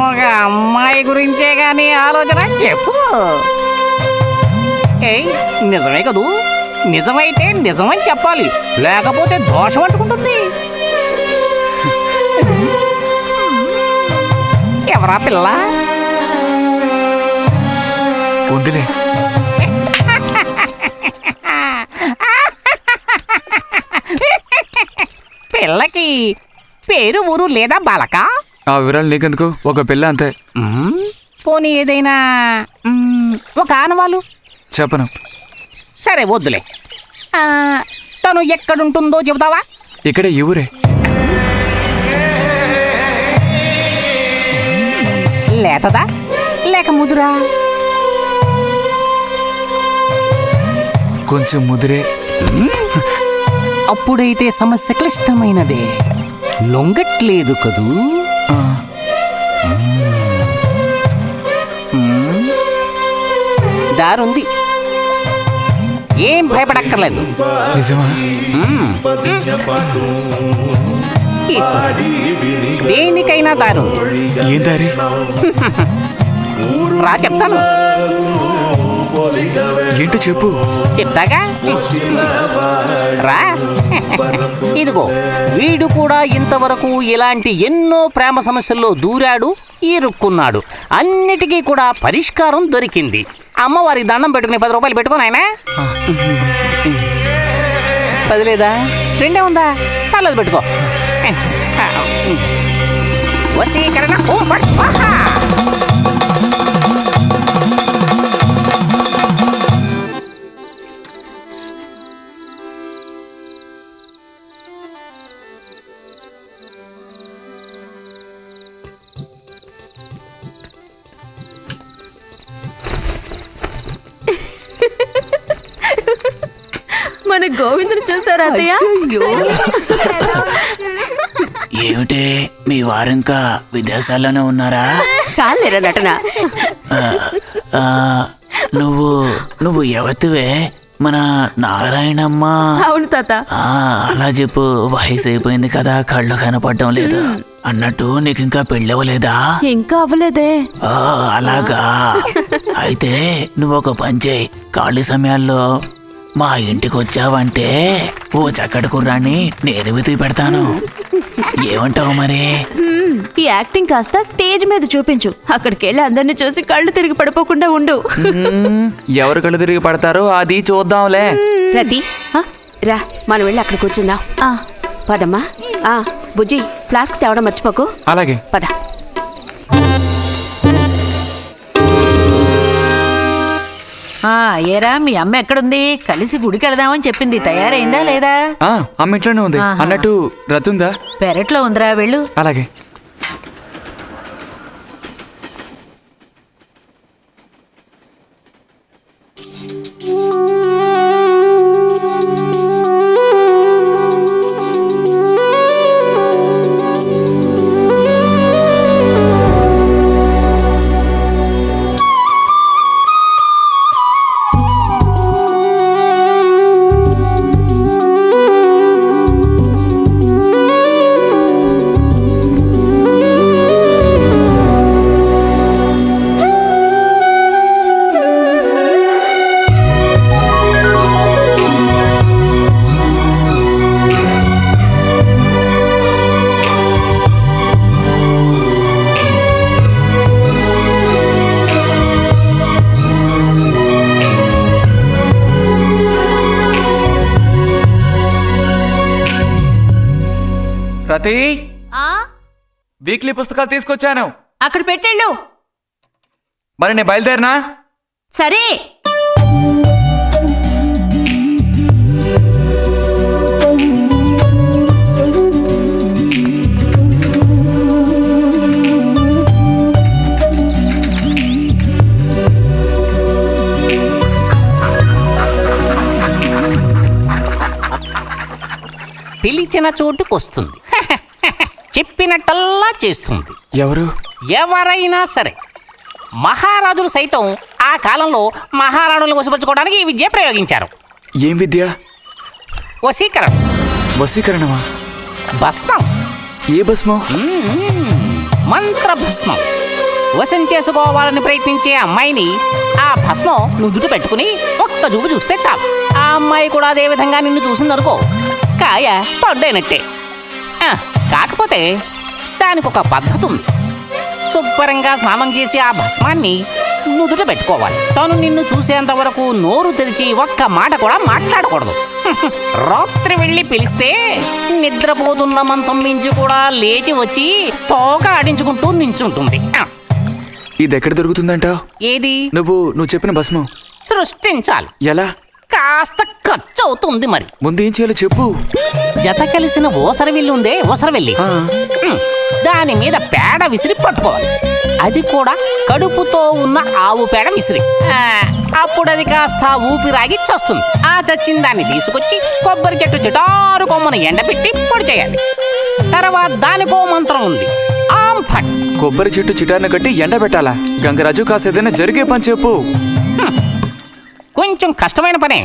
ఒక అమ్మాయి గురించే గానీ ఆలోచన చెప్పు. ఏయ్, నిజమే కదూ? నిజమైతే నిజమని చెప్పాలి, లేకపోతే దోషం అంటుకుంటుంది. ఎవరా పిల్ల? వద్దులే. పిల్లకి పేరు ఊరు లేదా బాలక? ఆ వివరాలు నీకెందుకు? ఒక పిల్ల అంతే. పోనీ ఏదైనా ఒక ఆనవాలు? చెప్పను. సరే వద్దులే. తను ఎక్కడుంటుందో చెబుతావా? ఇక్కడే ఈ ఊరే. లేతదా లేక ముదురా? కొంచెం ముదిరే. అప్పుడైతే సమస్య క్లిష్టమైనదే. లొంగట్లేదు కదూ? దారుంది, ఏం భయపడక్కర్లేదు. నిజమా? దేనికైనా దారుంది. ఏం దారి? రా చెప్తాను. ఏంటో చెప్పు. చెప్తాగా, రా. ఇదిగో, వీడు కూడా ఇంతవరకు ఇలాంటి ఎన్నో ప్రేమ సమస్యల్లో దూరాడు, ఇరుక్కున్నాడు. అన్నిటికీ కూడా పరిష్కారం దొరికింది. అమ్మవారికి దండం పెట్టుకుని 10 రూపాయలు పెట్టుకుని ఆయన 10 లేదా? 2 ఉందా? పర్లేదు పెట్టుకో. వశీకరణ ఓం ఫట్ స్వాహ. మన గోవిందుని చూసారా అత్తయ్య? ఏమిటే మీ వారింకా విదేశాల్లోనే ఉన్నారా? చాలేరా నటన. నువ్వు ఎవతివే? మన నారాయణమ్మ? అవును తాత. అలా చెప్పు. వయసు అయిపోయింది కదా, కళ్ళు కనపడడం లేదు. అన్నట్టు నీకు ఇంకా పెళ్ళవలేదా? ఇంకా అవ్వలేదే. అలాగా. అయితే నువ్వు ఒక పని చేయి. ఖాళీ సమయాల్లో మా ఇంటికి వచ్చావంటే ఓ చక్కటి కుర్రాన్ని నేను వెతికి పెడతాను. ఏమంటావు మరి? ఈ యాక్టింగ్ కాస్త స్టేజ్ మీద చూపించు. అక్కడికి వెళ్ళి అందరిని చూసి కళ్ళు తిరిగి పడిపోకుండా ఉండు. ఎవరు కళ్ళు తిరిగి పడతారో అది చూద్దాంలే. రతి, రా మనం వెళ్ళి అక్కడ కూర్చుందాం. పదమ్మా. బుజ్జి, ఫ్లాస్క్ తేవడం మర్చిపోకు. అలాగే. పద. ఏరా మీ అమ్మ ఎక్కడుంది? కలిసి గుడికి వెళదామని చెప్పింది. తయారైందా లేదా? అమ్మ ఇంట్లోనే ఉంది. అన్నట్టు రతుందా? పెరట్లో ఉందిరా, వెళ్ళు. అలాగే. రతి, వీక్లీ పుస్తకాలు తీసుకొచ్చాను. అక్కడ పెట్టేళ్ళు. మరి నేను బయలుదేరినా? సరే. పిలిచిన చోటుకొస్తుంది. చెప్పినట్టల్లా చేస్తుంది. ఎవరు? ఎవరైనా సరే. మహారాజులు సైతం ఆ కాలంలో మహారాణులను వశపరచుకోవడానికి ఈ విద్య ప్రయోగించారు. ఏం విద్య? వశీకరణం. వశీకరణమా? భస్మం. ఏ భస్మం? మంత్ర భస్మం. వశం చేసుకోవాలని ప్రయత్నించే అమ్మాయిని ఆ భస్మం నుదుట పెట్టుకుని ఒక్క చూపు చూస్తే చాలు. ఆ అమ్మాయి కూడా అదే విధంగా నిన్ను చూసిందనుకో, కాయ పడ్డైనట్టే. కాకపోతే దానికి ఒక పద్ధతి ఉంది. శుభ్రంగా స్నానం చేసి ఆ భస్మాన్ని నుదుట పెట్టుకోవాలి. తను నిన్ను చూసేంత వరకు నోరు తెరిచి ఒక్క మాట కూడా మాట్లాడకూడదు. రాత్రి వెళ్ళి పిలిస్తే నిద్రపోతున్న మంచం మించి కూడా లేచి వచ్చి తోక ఆడించుకుంటూ నించుంటుంది. ఇది ఎక్కడ దొరుకుతుందంటావు? ఏది? నువ్వు చెప్పిన భస్మం సృష్టించాలి. ఎలా? కాస్త ఖర్చు అవుతుంది మరి. ముందు ఏం చేయాలో చెప్పు. జత కలిసిన ఓసరవిల్లి ఉందే, ఓసరవిల్లి, దాని మీద పేడ విసిరి పట్టుకోవాలి. అది కూడా కడుపుతో ఉన్న ఆవు పేడ విసిరి. అప్పుడు అది కాస్త ఊపిరాగి చస్తుంది. ఆ చచ్చిన దాన్ని తీసుకొచ్చి కొబ్బరి చెట్టు చిటారు కొమ్మను ఎండబెట్టి పొడి చేయాలి. తర్వాత దానికో మంత్రం ఉంది, ఆం ఫట్. కొబ్బరి చెట్టు చిటార్న కట్టి ఎండబెట్టాలా? గంగరాజు కాస్త ఏదైనా జరిగే పని చెప్పు. కొంచెం కష్టమైన పనే,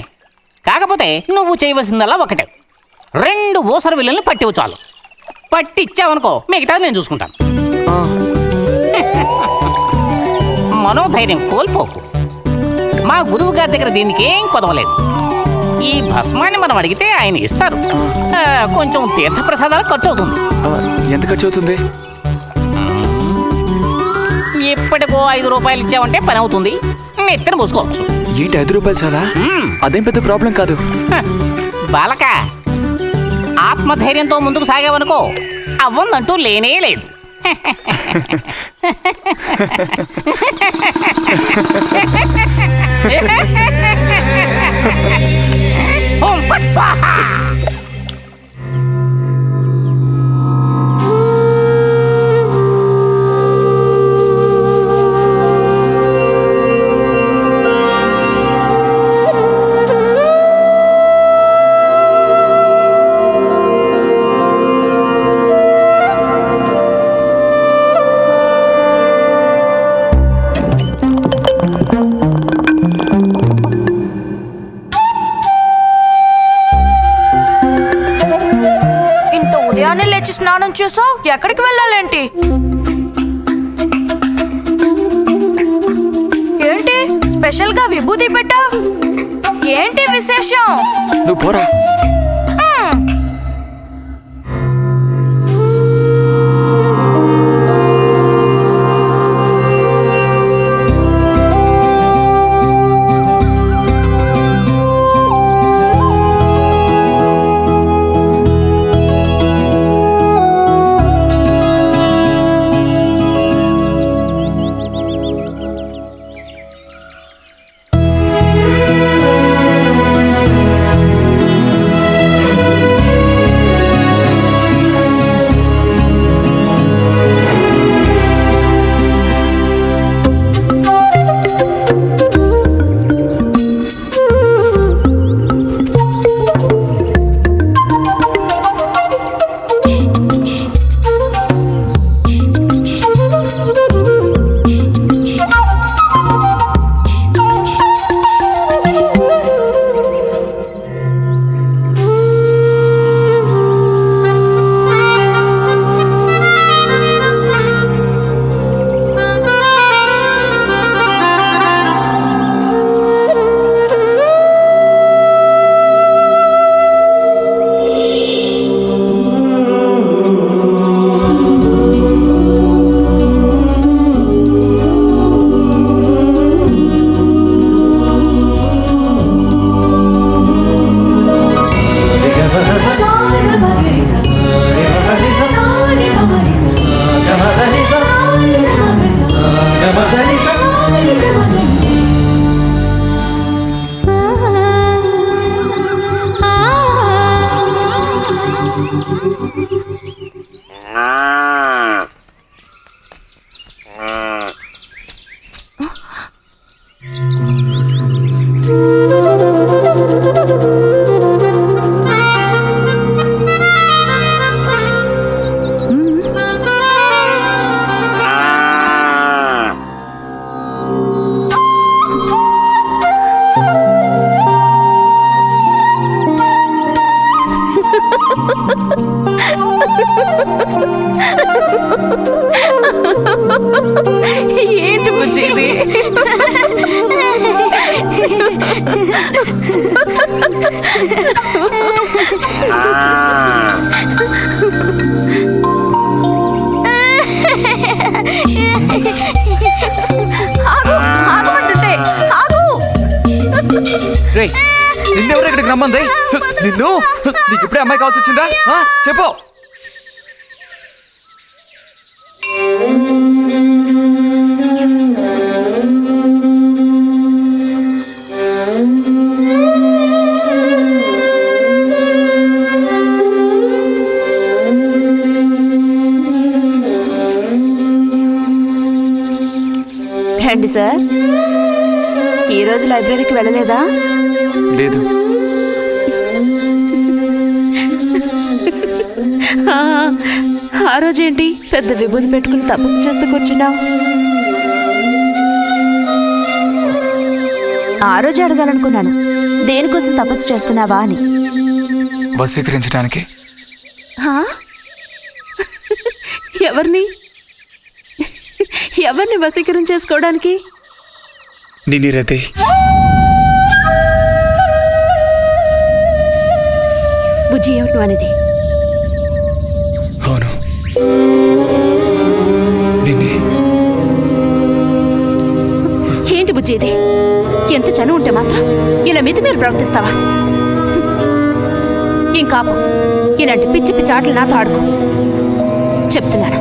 కాకపోతే నువ్వు చేయవలసిందల్లా ఒకటే, 2 ఓసరవిల్లుల్ని పట్టివు చాలు. పట్టిచ్చావనుకో మిగతాది నేను చూసుకుంటాను. మనోధైర్యం కోల్పోకు. మా గురువు గారి దగ్గర దీనికి ఏం కొదవలేదు. ఈ భస్మాన్ని మనం అడిగితే ఆయన ఇస్తారు. కొంచెం తీర్థప్రసాదాలు ఖర్చు అవుతుంది. ఎంత ఖర్చు అవుతుంది? ఇప్పటికో 5 రూపాయలు ఇచ్చావంటే పని అవుతుంది. నెత్తిన పోసుకోవచ్చు. ఏంటి 5 రూపాయలు చాలా? అదేం పెద్ద ప్రాబ్లం కాదు. బాలక, ఆత్మధైర్యంతో ముందుకు సాగావనుకో అవ్వందంటూ లేనే లేదు. ఓం ఫట్ స్వాహా. స్నానం చేసావు, ఎక్కడికి వెళ్ళాలేంటి? ఏంటి స్పెషల్ గా విభూతి పెట్టావు? ఏంటి విశేషం? నువ్వు పోరా. ఏంటి బుజ్జి ఇది? నిన్నెవరు ఇక్కడికి రమ్మంది? నిన్ను నీకు ఇప్పుడే అమ్మాయి కావాల్సి వచ్చిందా? చెప్పు. రండి సార్. ఈరోజు లైబ్రరీకి వెళ్ళలేదా? లేదు. ఆ రోజేంటి పెద్ద విభూతి పెట్టుకుని తపస్సు చేస్తూ కూర్చున్నావు? ఆ రోజు అడగాలనుకున్నాను, దేనికోసం తపస్సు చేస్తున్నావా అని. వశీకరించడానికి. ఎవరిని వశీకరించేసుకోవడానికి? నిన్ను రతి. బుజ్జి, ఏమిటి నువ్వు అనేది? అవును, నిన్నే. ఏంటి బుజ్జి ఇది? ఎంత చనువు ఉంటే మాత్రం ఇలా మీరు ప్రవర్తిస్తావా? ఇంకాపు, ఇలాంటి పిచ్చి పిచ్చి ఆటలు నాతో ఆడుకో చెప్తున్నాను.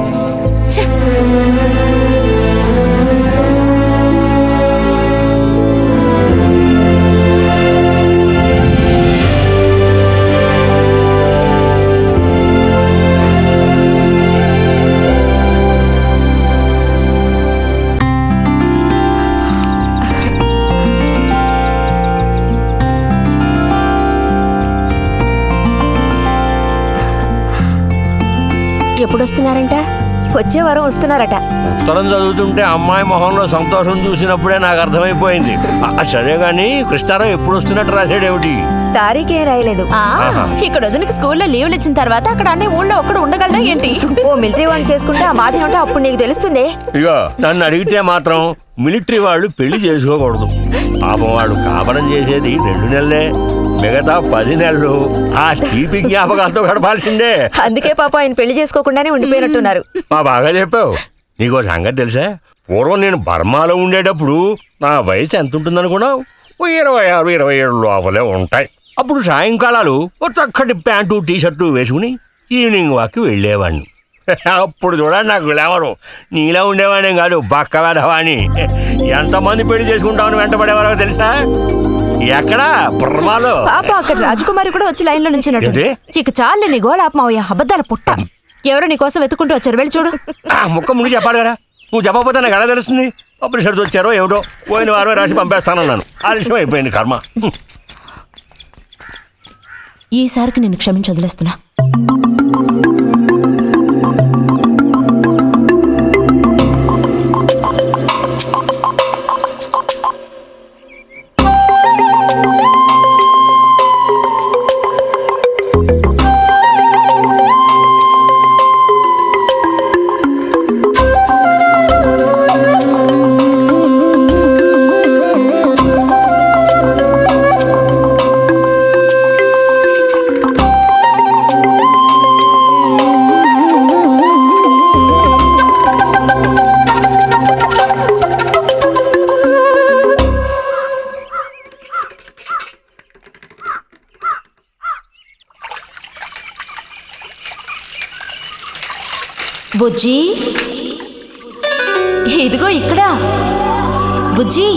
ఎప్పుడు వస్తున్నారంట? వచ్చే వారం వస్తున్నారట. ఉత్తరం చదువుతుంటే అమ్మాయి మొహంలో సంతోషం చూసినప్పుడే నాకు అర్థమైపోయింది. సరే గాని కృష్ణారావు ఎప్పుడు వస్తున్నట్టు రాశాడేమిటి? తారీఖే రాయలేదు. ఇక్కడ వదినకి స్కూల్లో లీవ్లు ఇచ్చిన తర్వాత అక్కడ అన్ని ఊళ్ళో ఒక్కడు ఉండగలడా ఏంటి? ఓ మిలిటరీ వాడిని చేసుకుంటే ఆ బాధ ఏమిటో అప్పుడు నీకు తెలుస్తుంది. ఇగో నన్ను అడిగితే మాత్రం మిలిటరీ వాళ్ళు పెళ్లి చేసుకోకూడదు. పాపం వాళ్ళు కాపడం చేసేది 2 నెలలే, మిగతా 10 నెలలు ఆ తీపి జ్ఞాపకాలతో గడపాల్సిందే. అందుకే పాప ఆయన పెళ్లి చేసుకోకుండానే ఉండిపోయినట్టున్నారు. బాగా చెప్పావు. నీకో సంగతి తెలుసా? పూర్వం నేను బర్మాలో ఉండేటప్పుడు నా వయసు ఎంత ఉంటుందనుకున్నావు? 26, 27 లోపలే ఉంటాయి. అప్పుడు సాయంకాలాలు ఒక చక్కటి ప్యాంటు టీషర్టు వేసుకుని ఈవినింగ్ వాక్కి వెళ్ళేవాడిని. అప్పుడు చూడండి నాకు గ్లామరు. నీలా ఉండేవాడిని కాదు, బక్క వేధవాణి. ఎంతమంది పెళ్లి చేసుకుంటామని వెంటబడేవారో తెలుసా? ఎక్కడ? బర్మాలో. పాప అక్కడ రాజకుమారి కూడా వచ్చి లైన్లో నుంచినట్టు. ఇక చాలు నీ గోళ ఆత్మయ్యా, అబద్ధాల పుట్ట. ఎవరో నీ కోసం వెతుకుంటూ వచ్చారు, వెళ్ళి చూడు. ముక్క ముందు చెప్పాలి కదా, నువ్వు చెప్పకపోతే నాకు ఎలా తెలుస్తుంది? అప్పుడు సరిది వచ్చారో ఏమిటో, పోయిన వారమే రాసి పంపేస్తానన్నాను. ఆలస్యం అయిపోయింది కర్మ. ఈసారికి నేను క్షమించి వదిలేస్తున్నా. బుజ్జి, ఇదిగో ఇక్కడ. బుజ్జి,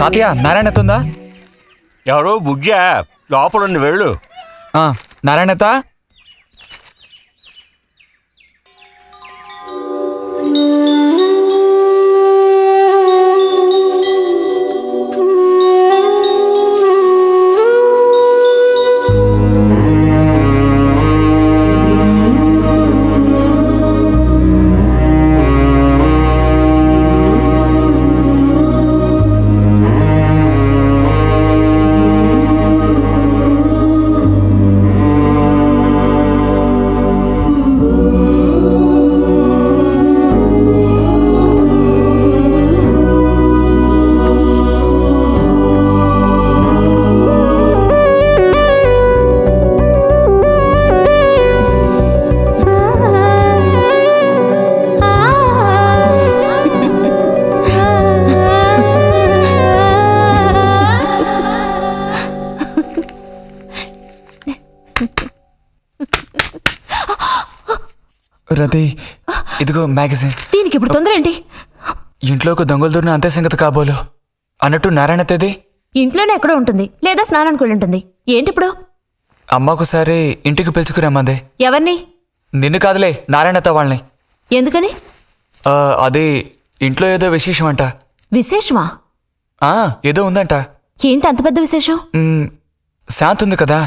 తాతయ్య, నారాయణత ఉందా? ఎవరు? బుజ్జా లోపల వెళ్ళు. నారాయణత. రతి ఇదిగో మ్యాగజైన్. దీనికి ఇప్పుడు తొందర ఏంటి? ఇంట్లో ఒక దొంగలు దూరిన అంతే సంగతి కాబోలు. అన్నట్టు నారాయణతేది ఇంట్లోనే ఎక్కడో ఉంటుంది, లేదా స్నానానికి వెళ్ళి ఉంటుంది. ఏంటి ఇప్పుడు? అమ్మకోసారి ఇంటికి పిలుచుకురమ్మంది. ఎవరిని? నిన్ను కాదులే, నారాయణత వాళ్ళని. ఎందుకని? అది ఇంట్లో ఏదో విశేషం అంట. విశేషమా? ఏదో ఉందంట. ఏంటి అంత పెద్ద విశేషం? శాంతి ఉంది కదా,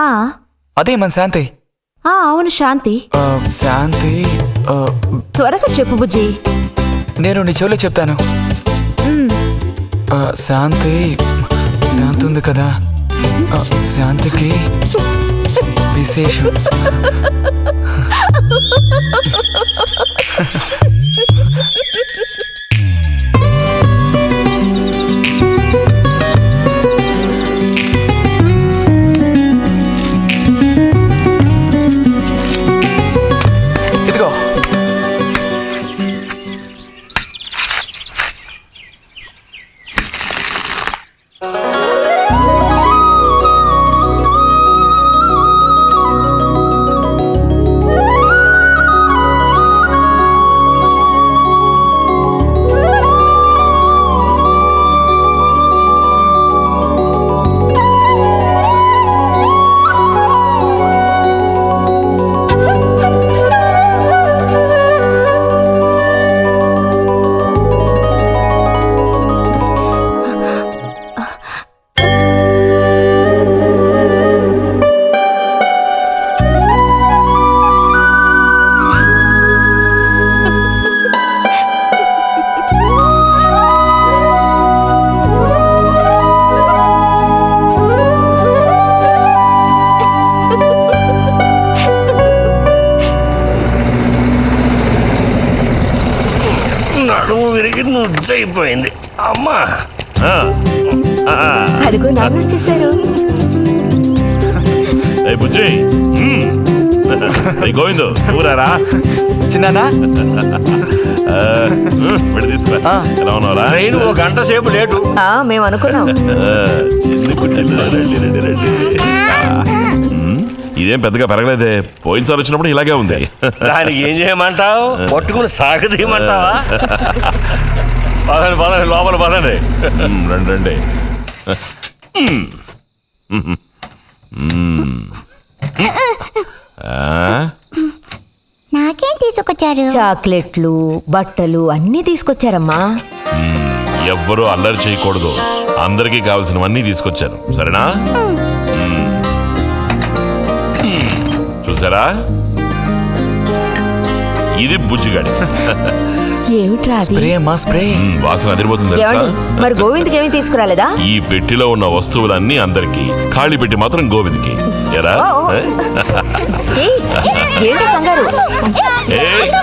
ఆ అదే మన శాంతి. అవును, శాంతి. శాంతి త్వరగా చెప్పు బుజ్జి. నేను నీ చెవిలో చెప్తాను. శాంతి ఉంది కదా, శాంతికి విశేషం. ఇదిగో నడుము విరిగి నుజ్జైపోయింది అమ్మా. అదిగో నాన్న వచ్చేసారు. బుజ్జి గోవిందు ఊరారా చిన్నానా విడి తీసుకో. ఎలా ఉన్నారా? ట్రైన్ 1 గంట సేపు లేటు. మేము అనుకున్నాం. ఇదేం పెద్దగా పెరగలేదే, పోయినసారి వచ్చినప్పుడు ఇలాగే ఉంది. దానికి ఏం చేయమంటావు? పట్టుకుని సాగదీయమంటావా? పదండి పదండి, లోపల పదండి. రండి. నాకేం తీసుకొచ్చారు? చాక్లెట్లు, బట్టలు అన్నీ తీసుకొచ్చారమ్మా. ఎవ్వరూ అల్లరి చేయకూడదు, అందరికీ కావాల్సినవన్నీ తీసుకొచ్చాను, సరేనా? చూసారా, ఇది బుజ్జిగాడి. ఏమిట్రా అది? స్ప్రే అమ్మా, స్ప్రే. వాసన అదిరిపోతుంది తెలుసా? ఏమండి, మరి గోవింద్కి ఏమీ తీసుకురాలేదా? ఈ పెట్టిలో ఉన్న వస్తువులన్నీ అందరికి, ఖాళీ పెట్టి మాత్రం గోవింద్కి. ఎరా ఏయ్, ఏంటి కంగారు?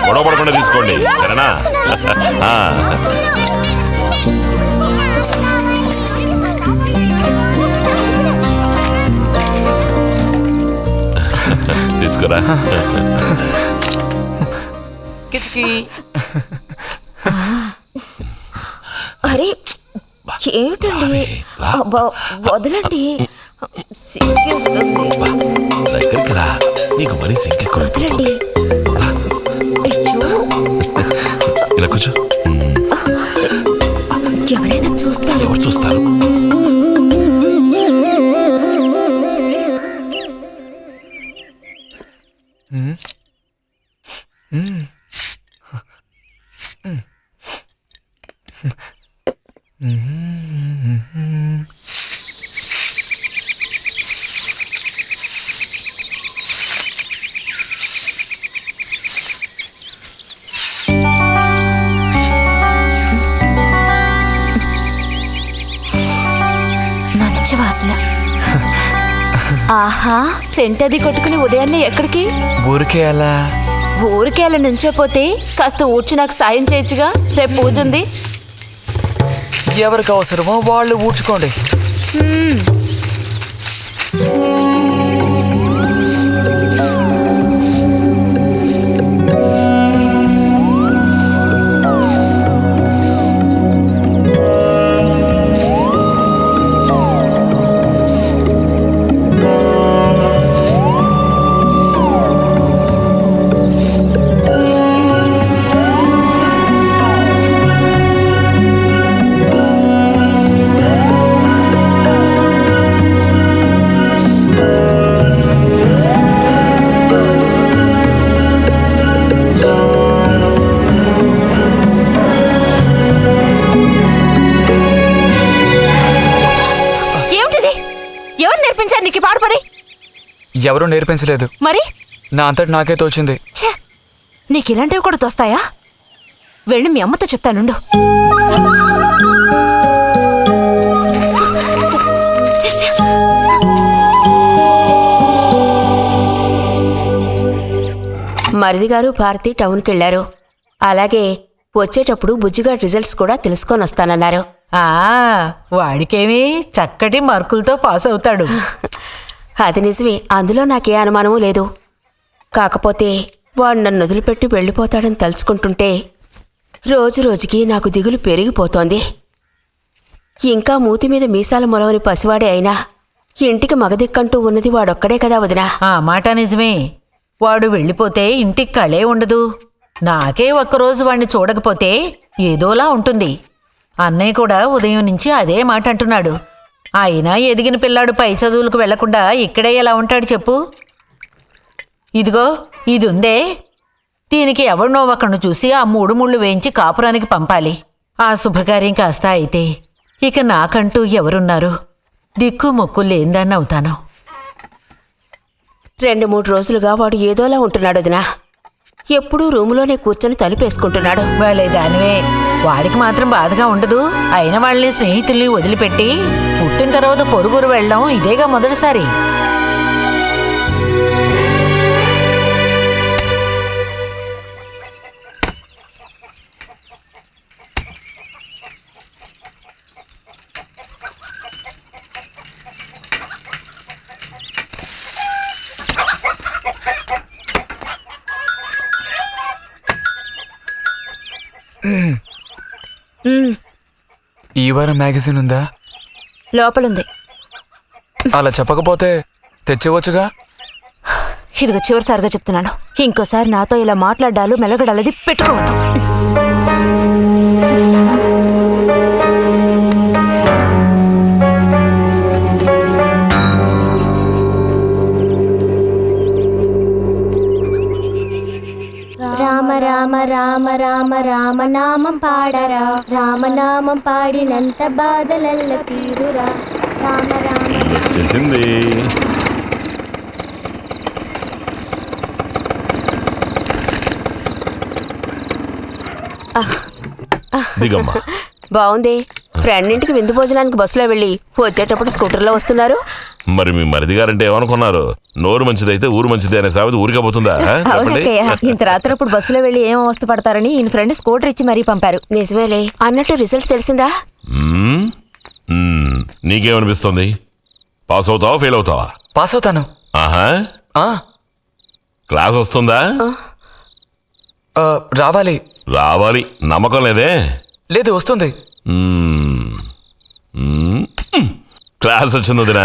గొడవ పడకుండా తీసుకోండి, సరేనా? తీసుకురా. అరే ఏమిటండి, వదలండి. దగ్గరికి రా, నీకు మరీ సింకెక్కువ. వదలండి. ఇలా కూర్చో. ఎవరైనా చూస్తారు. ఎవరు చూస్తారు? మంచి వాసన. ఆహా, సెంట్ అది కొట్టుకుని ఉదయాన్నే ఎక్కడికి? ఊరికే అలా. ఊరికే అలా నుంచోపోతే కాస్త ఊడ్చి నాకు సాయం చేయొచ్చుగా, రేపు పూజ ఉంది. ఎవరికి అవసరమో వాళ్ళు ఊడ్చుకోండి. నేర్పించారు నీకు ఈ పాడు పని? ఎవరూ నేర్పించలేదు, మరి నా అంతటి నాకే తోచింది. ఛే, నీకు ఇలాంటివి కూడా తోస్తాయా? వెళ్ళి మీ అమ్మతో చెప్తానుండు. మరిది గారు భారతి టౌన్కి వెళ్లారు. అలాగే వచ్చేటప్పుడు బుజ్జిగాడి రిజల్ట్స్ కూడా తెలుసుకొని వస్తానన్నారు. వాడికేమీ చక్కటి మార్కులతో పాస్ అవుతాడు. అది నిజమే, అందులో నాకే అనుమానమూ లేదు. కాకపోతే వాడు నన్ను వదిలిపెట్టి వెళ్ళిపోతాడని తలుచుకుంటుంటే రోజు రోజుకి నాకు దిగులు పెరిగిపోతోంది. ఇంకా మూతి మీద మీసాల మొలవని పసివాడే అయినా ఇంటికి మగదిక్కంటూ ఉన్నది వాడొక్కడే కదా వదినా. ఆ మాట నిజమే. వాడు వెళ్ళిపోతే ఇంటికి కళే ఉండదు. నాకే ఒక్కరోజు వాణ్ణి చూడకపోతే ఏదోలా ఉంటుంది. అన్నయ్య కూడా ఉదయం నుంచి అదే మాట అంటున్నాడు. అయినా ఎదిగిన పిల్లాడు పై చదువులకు వెళ్లకుండా ఇక్కడే ఎలా ఉంటాడు చెప్పు? ఇదిగో ఇది ఉందే, దీనికి ఎవరినో ఒకరిని చూసి ఆ 3 ముళ్ళు వేయించి కాపురానికి పంపాలి. ఆ శుభకార్యం కాస్త అయితే ఇక నాకంటూ ఎవరున్నారు? దిక్కు మొక్కు లేందాన్ని అవుతాను. 2-3 రోజులుగా వాడు ఏదోలా ఉంటున్నాడు వదినా. ఎప్పుడూ రూములోనే కూర్చొని తలుపేసుకుంటున్నాడు. భలే దానివే, వాడికి మాత్రం బాధగా ఉండదు. అయిన వాళ్ళని స్నేహితుల్ని వదిలిపెట్టి పుట్టిన తర్వాత పొరుగురు వెళ్ళడం ఇదేగా మొదటిసారి. ఈ వారం మ్యాగజైన్ ఉందా? లోపలుంది. అలా చెప్పకపోతే తెచ్చేవచ్చుగా. ఇదిగో చివరిసారిగా చెప్తున్నాను, ఇంకోసారి నాతో ఇలా మాట్లాడాలు మెలగడాలది పెట్టుకోవద్దు. రామ రామ రామ రామ రామనామం పాడరా, రామనామం పాడినంత బాధలల్ల తీరురా. రామ రామ చేసింది. దిగమ్మా. బాగుంది. ఫ్రెండ్ ఇంటికి విందు భోజనానికి బస్సులో వెళ్ళి వచ్చేటప్పుడు స్కూటర్లో వస్తున్నారు. మరి మీ మరిది గారంటే ఏమనుకున్నారు? నోరు మంచిదైతే ఊరు మంచిది అనే సామెత ఊరికే పోతుందా? చెప్పండి. ఇంత రాత్రప్పుడు బస్సులో వెళ్ళి ఏం అవస్థ పడతారని ఈయన ఫ్రెండ్ స్కూటర్ ఇచ్చి మరీ పంపారు. నిజమేలే. అన్నట్టు రిజల్ట్ తెలిసిందా? నీకేమనిపిస్తుంది? పాస్ అవుతావా ఫెయిల్ అవుతావా? పాస్ అవుతాను. ఆహా, క్లాస్ వస్తుందా? రావాలి. రావాలి. నమ్మకం లేదే? లేదు, వస్తుంది. క్లాస్ వచ్చింది వదినా.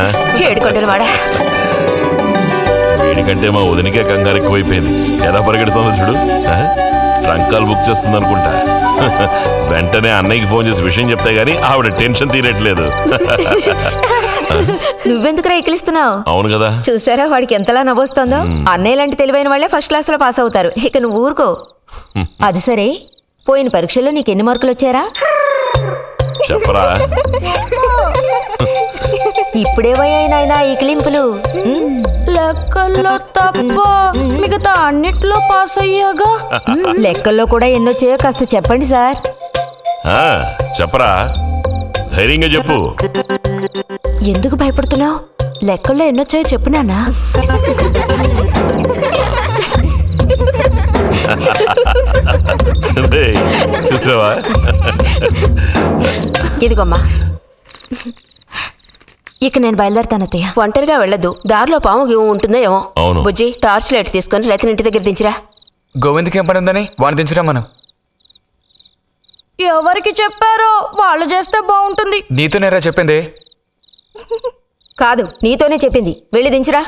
వీడికంటే మా వదినకే కంగారు ఎక్కువైపోయింది. ఎలా పరిగెడుతుందో చూడు. ట్రంకాలు బుక్ చేస్తుంది అనుకుంటా. వెంటనే అన్నయ్యకి ఫోన్ చేసి విషయం చెప్తే గానీ ఆవిడ టెన్షన్ తీరట్లేదు. నువ్వెందుకు రైకిలిస్తున్నావు? అవును కదా, చూసారా వాడికి ఎంతలా నవ్వొస్తుందో. అన్నయ్య లాంటి తెలివైన వాళ్ళే ఫస్ట్ క్లాస్ లో పాస్ అవుతారు. ఇక నువ్వు ఊరుకో. అది సరే, పోయిన పరీక్షల్లో నీకు ఎన్ని మార్కులు వచ్చారా? చెప్పరా. ఇప్పుడేవైనా ఈ క్లింపులు. లెక్కల్లో తప్ప మిగతా అన్నిట్లో పాస్ అయ్యాగా. లెక్కల్లో కూడా ఎన్నొచ్చాయో కాస్త చెప్పండి సార్. చెప్పరా, ధైర్యంగా చెప్పు. ఎందుకు భయపడుతున్నావు? లెక్కల్లో ఎన్నొచ్చాయో చెప్పు నాన్నా. చూసావా? ఇదిగోమ్మా. ఇక నేను బయలుదేరుతాను అత్తయ్య. ఒంటరిగా వెళ్ళదు. దారిలో పాము గీము ఉంటుందో ఏమో. అవును. బుజ్జి, టార్చ్ లైట్ తీసుకొని రైతు ఇంటి దగ్గర దించిరా. గోవింద్కి ఏం పని ఉందని వాడిని దించరా మనం. ఎవరికి చెప్పారో వాళ్ళు చేస్తే బాగుంటుంది. నీతోనేరా చెప్పింది? కాదు, నీతోనే చెప్పింది. వెళ్ళి దించరా.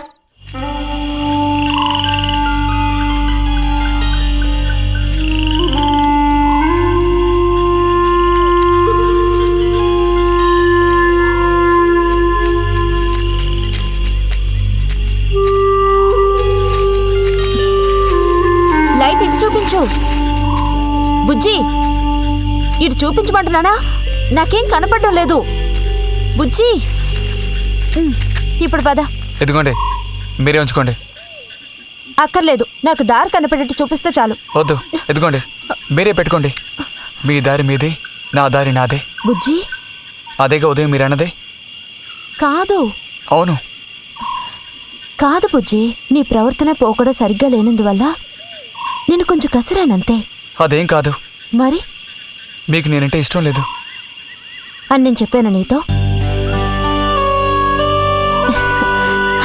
లైట్ ఇటు చూపించు. బుజ్జి, ఇటు చూపించమంటున్నానా? నాకేం కనపడడం లేదు. బుజ్జి, ఇప్పుడు పద. ఎదుగోండి, మీరే ఉంచుకోండి. అక్కర్లేదు, నాకు దారి కనిపెట్టేట్టు చూపిస్తే చాలు. వద్దు, ఎదుగోండి, మీరే పెట్టుకోండి. మీ దారి మీది, నా దారి నాదే. బుజ్జి అదేగా ఉదయం మీరు అన్నదే. కాదు. అవును. కాదు బుజ్జి, నీ ప్రవర్తన పోకడ సరిగ్గా లేనందువల్ల నేను కొంచెం కసిరానంతే. అదేం కాదు. మరి మీకు నేనంటే ఇష్టం లేదు అని నేను చెప్పాను నీతో?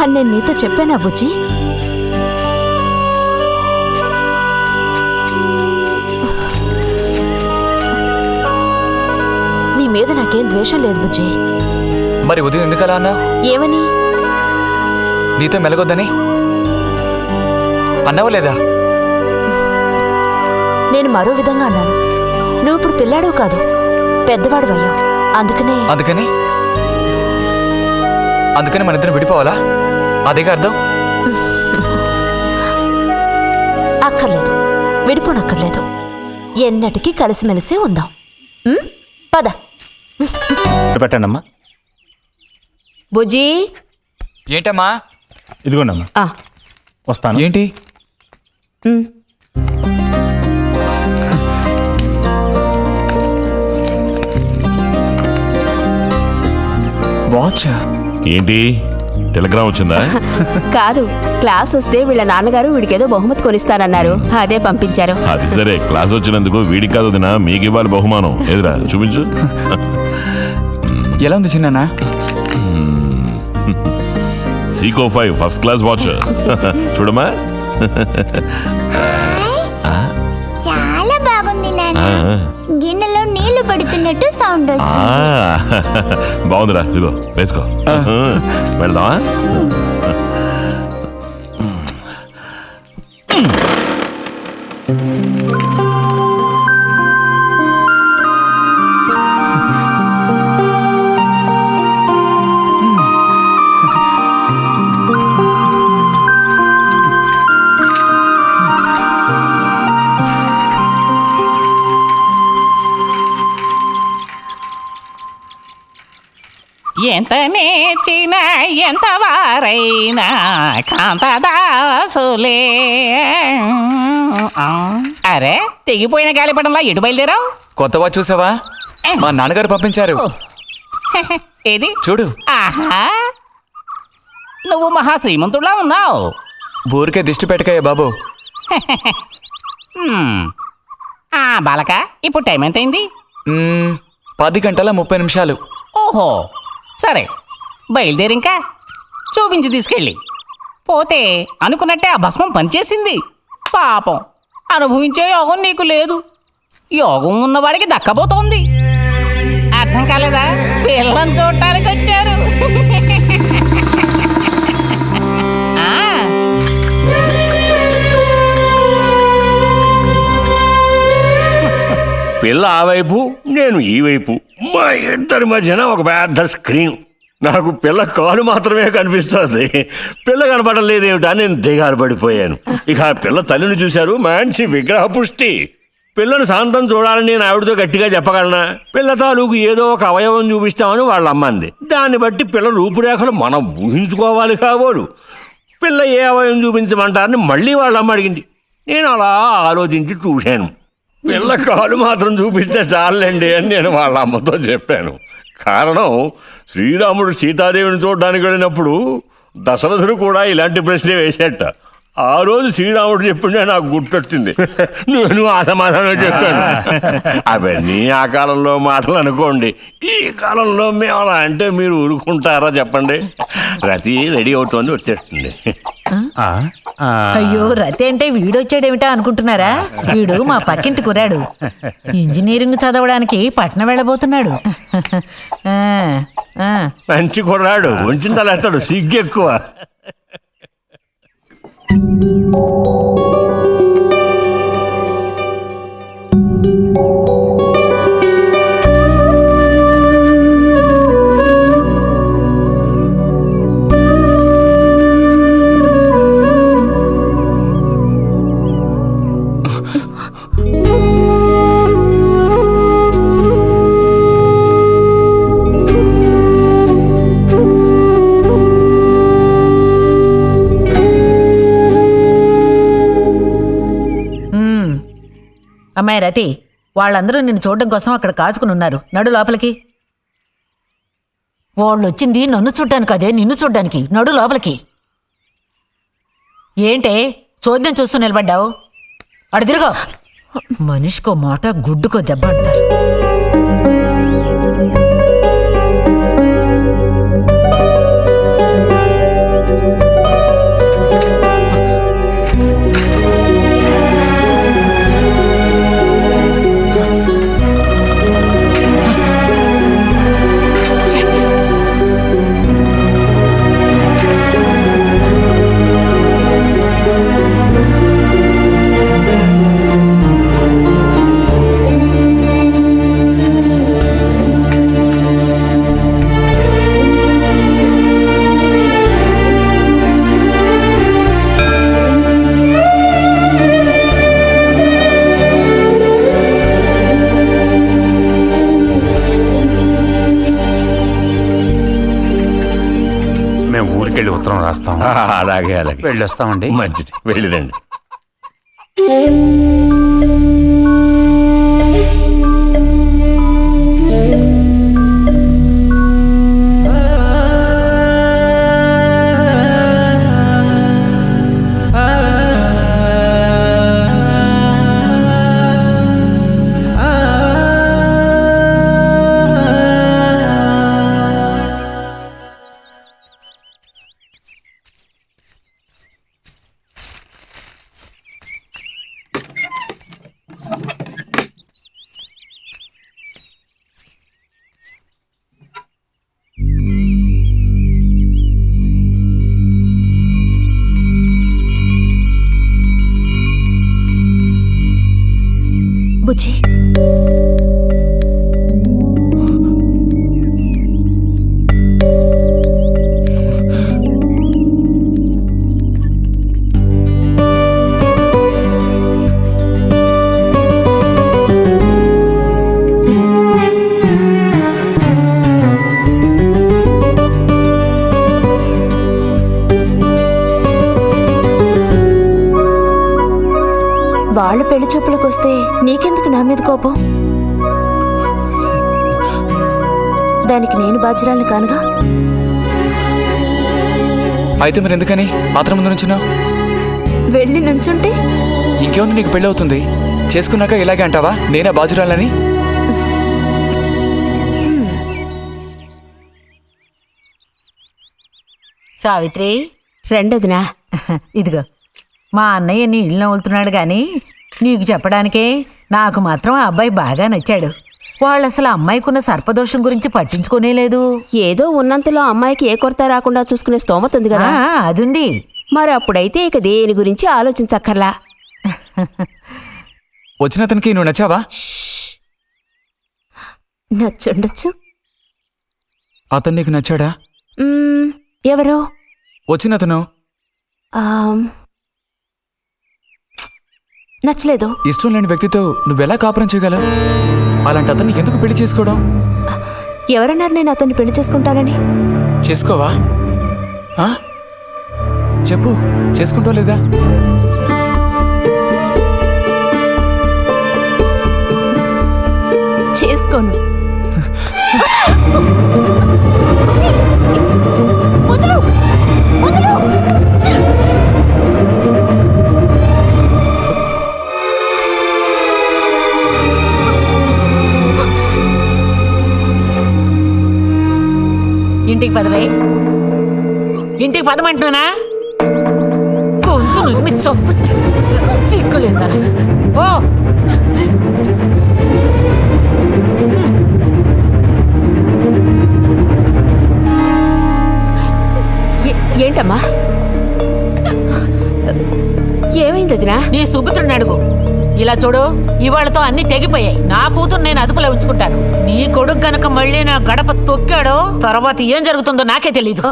అని నేను నీతో చెప్పానా బుజ్జి? నీ మీద నాకేం ద్వేషం లేదు బుజ్జి. మరి ఉదయం ఎందుకు అలా అన్నావు? ఏమని? నీతో మెలగొద్దని అన్నావా లేదా? నేను మరో విధంగా అన్నాను. నువ్వు ఇప్పుడు పిల్లాడవు కాదు, పెద్దవాడు అయ్యావు. అందుకని మన ఇద్దరం విడిపోవాలా? అదేగా అర్థం? అక్కర్లేదు, విడిపోనక్కర్లేదు. ఎన్నటికీ కలిసిమెలిసి ఉందాం. పద. పెట్టండమ్మా. బుజ్జి. ఏంటమ్మా? ఇదిగోండమ్మా. వస్తాను. ఏంటి? వాచ్ ఏంటి? టెలిగ్రామ్ వచ్చిందా? కాదు, క్లాస్ వస్తే వీళ్ళ నాన్నగారు వీడికేదో బహుమతి కొనిస్తానన్నారు, అదే పంపించారు. అది సరే, క్లాస్ వచ్చినందుకు వీడికి కాదు వదినా, మీకు ఇవ్వాలి బహుమానం. ఎదురా చూపించు. ఎలా ఉంది చిన్న? Seeko 5 first class watch. చూడమ్మా. చాలా బాగుంది నాన్న. గిన్నెలో నీళ్లు పడుతున్నట్టు సౌండ్ వస్తుంది. బాగుందిరా, ఇదిగో వేసుకో. వెళ్దామా? ఎంత నేర్చిన ఎంత వారైనా కాంతదాసులే. అరే, తెగిపోయిన గాలిపటంలా ఎటు బయలుదేరావు? కొత్త వాచ్ చూసావా? మా నాన్నగారు పంపించారు. ఏది చూడు. ఆహా, నువ్వు మహా శ్రీమంతుడులా ఉన్నావు. ఊరికే దిష్టి పెట్టకయ్యా బాబు. బాలక, ఇప్పుడు టైం ఎంతైంది? 10:30 ఓహో, సరే బయలుదేరి. ఇంకా చూపించి తీసుకెళ్ళి. పోతే అనుకున్నట్టే ఆ భస్మం పనిచేసింది. పాపం, అనుభవించే యోగం నీకు లేదు. యోగం ఉన్నవాడికి దక్కబోతోంది. అర్థం కాలేదా? పిల్లని చూడటానికి వచ్చారు. పిల్ల ఆ వైపు, నేను ఈ వైపు, మా ఇద్దరి మధ్యన ఒక పెద్ద స్క్రీన్. నాకు పిల్ల కాలు మాత్రమే కనిపిస్తుంది. పిల్ల కనపడలేదేమిటా నేను దిగాలు పడిపోయాను. ఇక ఆ పిల్ల తల్లిని చూశారు, మంచి విగ్రహ పుష్టి. పిల్లని శాంతం చూడాలని నేను ఆవిడతో గట్టిగా చెప్పగలనా? పిల్ల తాలూకు ఏదో ఒక అవయవం చూపిస్తామని వాళ్ళ అమ్మంది. దాన్ని బట్టి పిల్ల రూపురేఖలు మనం ఊహించుకోవాలి కాబోలు. పిల్ల ఏ అవయవం చూపించమంటారని మళ్ళీ వాళ్ళ అమ్మ అడిగింది. నేను అలా ఆలోచించి చూశాను. పిల్ల కాలు మాత్రం చూపిస్తే చాలండి అని నేను వాళ్ళ అమ్మతో చెప్పాను. కారణం, శ్రీరాముడు సీతాదేవిని చూడడానికి వెళ్ళినప్పుడు దశరథుడు కూడా ఇలాంటి ప్రశ్నే వేసేట. ఆ రోజు శ్రీరాముడు చెప్పిండే నాకు గుర్తొచ్చింది. నేను ఆ సమాధానం చెప్పాను. అవన్నీ ఆ కాలంలో మాటలు అనుకోండి. ఈ కాలంలో మేము అలా అంటే మీరు ఊరుకుంటారా చెప్పండి? రతి రెడీ అవుతోంది, వచ్చేస్తుంది. అయ్యో, రతి అంటే వీడొచ్చాడేమిటా అనుకుంటున్నారా? వీడు మా పక్కింటి కుర్రాడు. ఇంజనీరింగ్ చదవడానికి పట్నం వెళ్ళబోతున్నాడు. మంచి కుర్రాడు, ఉంచిందలేస్తాడు, సిగ్గు ఎక్కువ. అమ్మాయి రతి, వాళ్ళందరూ నిన్ను చూడడం కోసం అక్కడ కాచుకుని ఉన్నారు. నడు లోపలికి. వాళ్ళు వచ్చింది నన్ను చూడ్డానికి అదే, నిన్ను చూడ్డానికి. నడు లోపలికి. ఏంటే చోద్యం చూస్తూ నిలబడ్డావు? అడు తిరుగు. మనిషికో మాట గుడ్డుకో దెబ్బ అంటారు. మేము ఊరికెళ్ళి ఉత్తరం రాస్తాం. అలాగే అలాగే వెళ్ళొస్తామండి. మంచిది, వెళ్ళిరండి. బుజ్జి, వాళ్ళ పెళ్లి చూపులకు వస్తే నీకెందుకు నా మీద కోపం? దానికి నేను బాధ్యురాలు కానుగా. అయితే మరి ఎందుకని మాత్రం ముందు నుంచున్నావు? వెళ్ళి నుంచుంటే ఇంకేముంది, నీకు పెళ్ళి అవుతుంది. చేసుకున్నాక ఇలాగే అంటావా నేనే బాజురాలని? సావిత్రి, రెండోదినా. ఇదిగో మా అన్నయ్య నీ ఇల్లు నవ్వులుతున్నాడు గాని నీకు చెప్పడానికే. నాకు మాత్రం ఆ అబ్బాయి బాగా నచ్చాడు. వాళ్ళు అసలు అమ్మాయికున్న సర్పదోషం గురించి పట్టించుకోనే లేదు. ఏదో ఉన్నంతలో అమ్మాయికి ఏ కొరత రాకుండా చూసుకునే స్తోమత ఉంది కదా. అదుంది. మరి అప్పుడైతే ఇక దేని గురించి ఆలోచించక్కర్లా. వచ్చిన అతనికి నువ్వు నచ్చావా? నచ్చుండొచ్చు. అతను నీకు నచ్చాడా? ఎవరు? వచ్చిన అతను నచ్చలేదు. ఇష్టం లేని వ్యక్తితో నువ్వెలా కాపురం చేయగలవు? అలాంటి అతన్ని ఎందుకు పెళ్లి చేసుకోవడం? ఎవరన్నారు నేను అతన్ని పెళ్లి చేసుకుంటానని? చేసుకోవా? చెప్పు, చేసుకుంటావు లేదా? చేసుకోను. ఇంటికి పదవే. ఇంటికి పదమంటున్నానా? గొంతు నువ్వు చొప్పు సిగ్గులేదా? ఓ ఏంటమ్మా, ఏమైంది వదినా? నీ సుపుత్రుని అడుగు. ఇలా చూడు, ఇవాళతో అన్ని తెగిపోయాయి. నా కూతురు నేను అదుపులో ఉంచుకుంటాను. నీ కొడుకు గనక మళ్ళీ నా గడప తొక్కాడో తర్వాత ఏం జరుగుతుందో నాకే తెలీదు.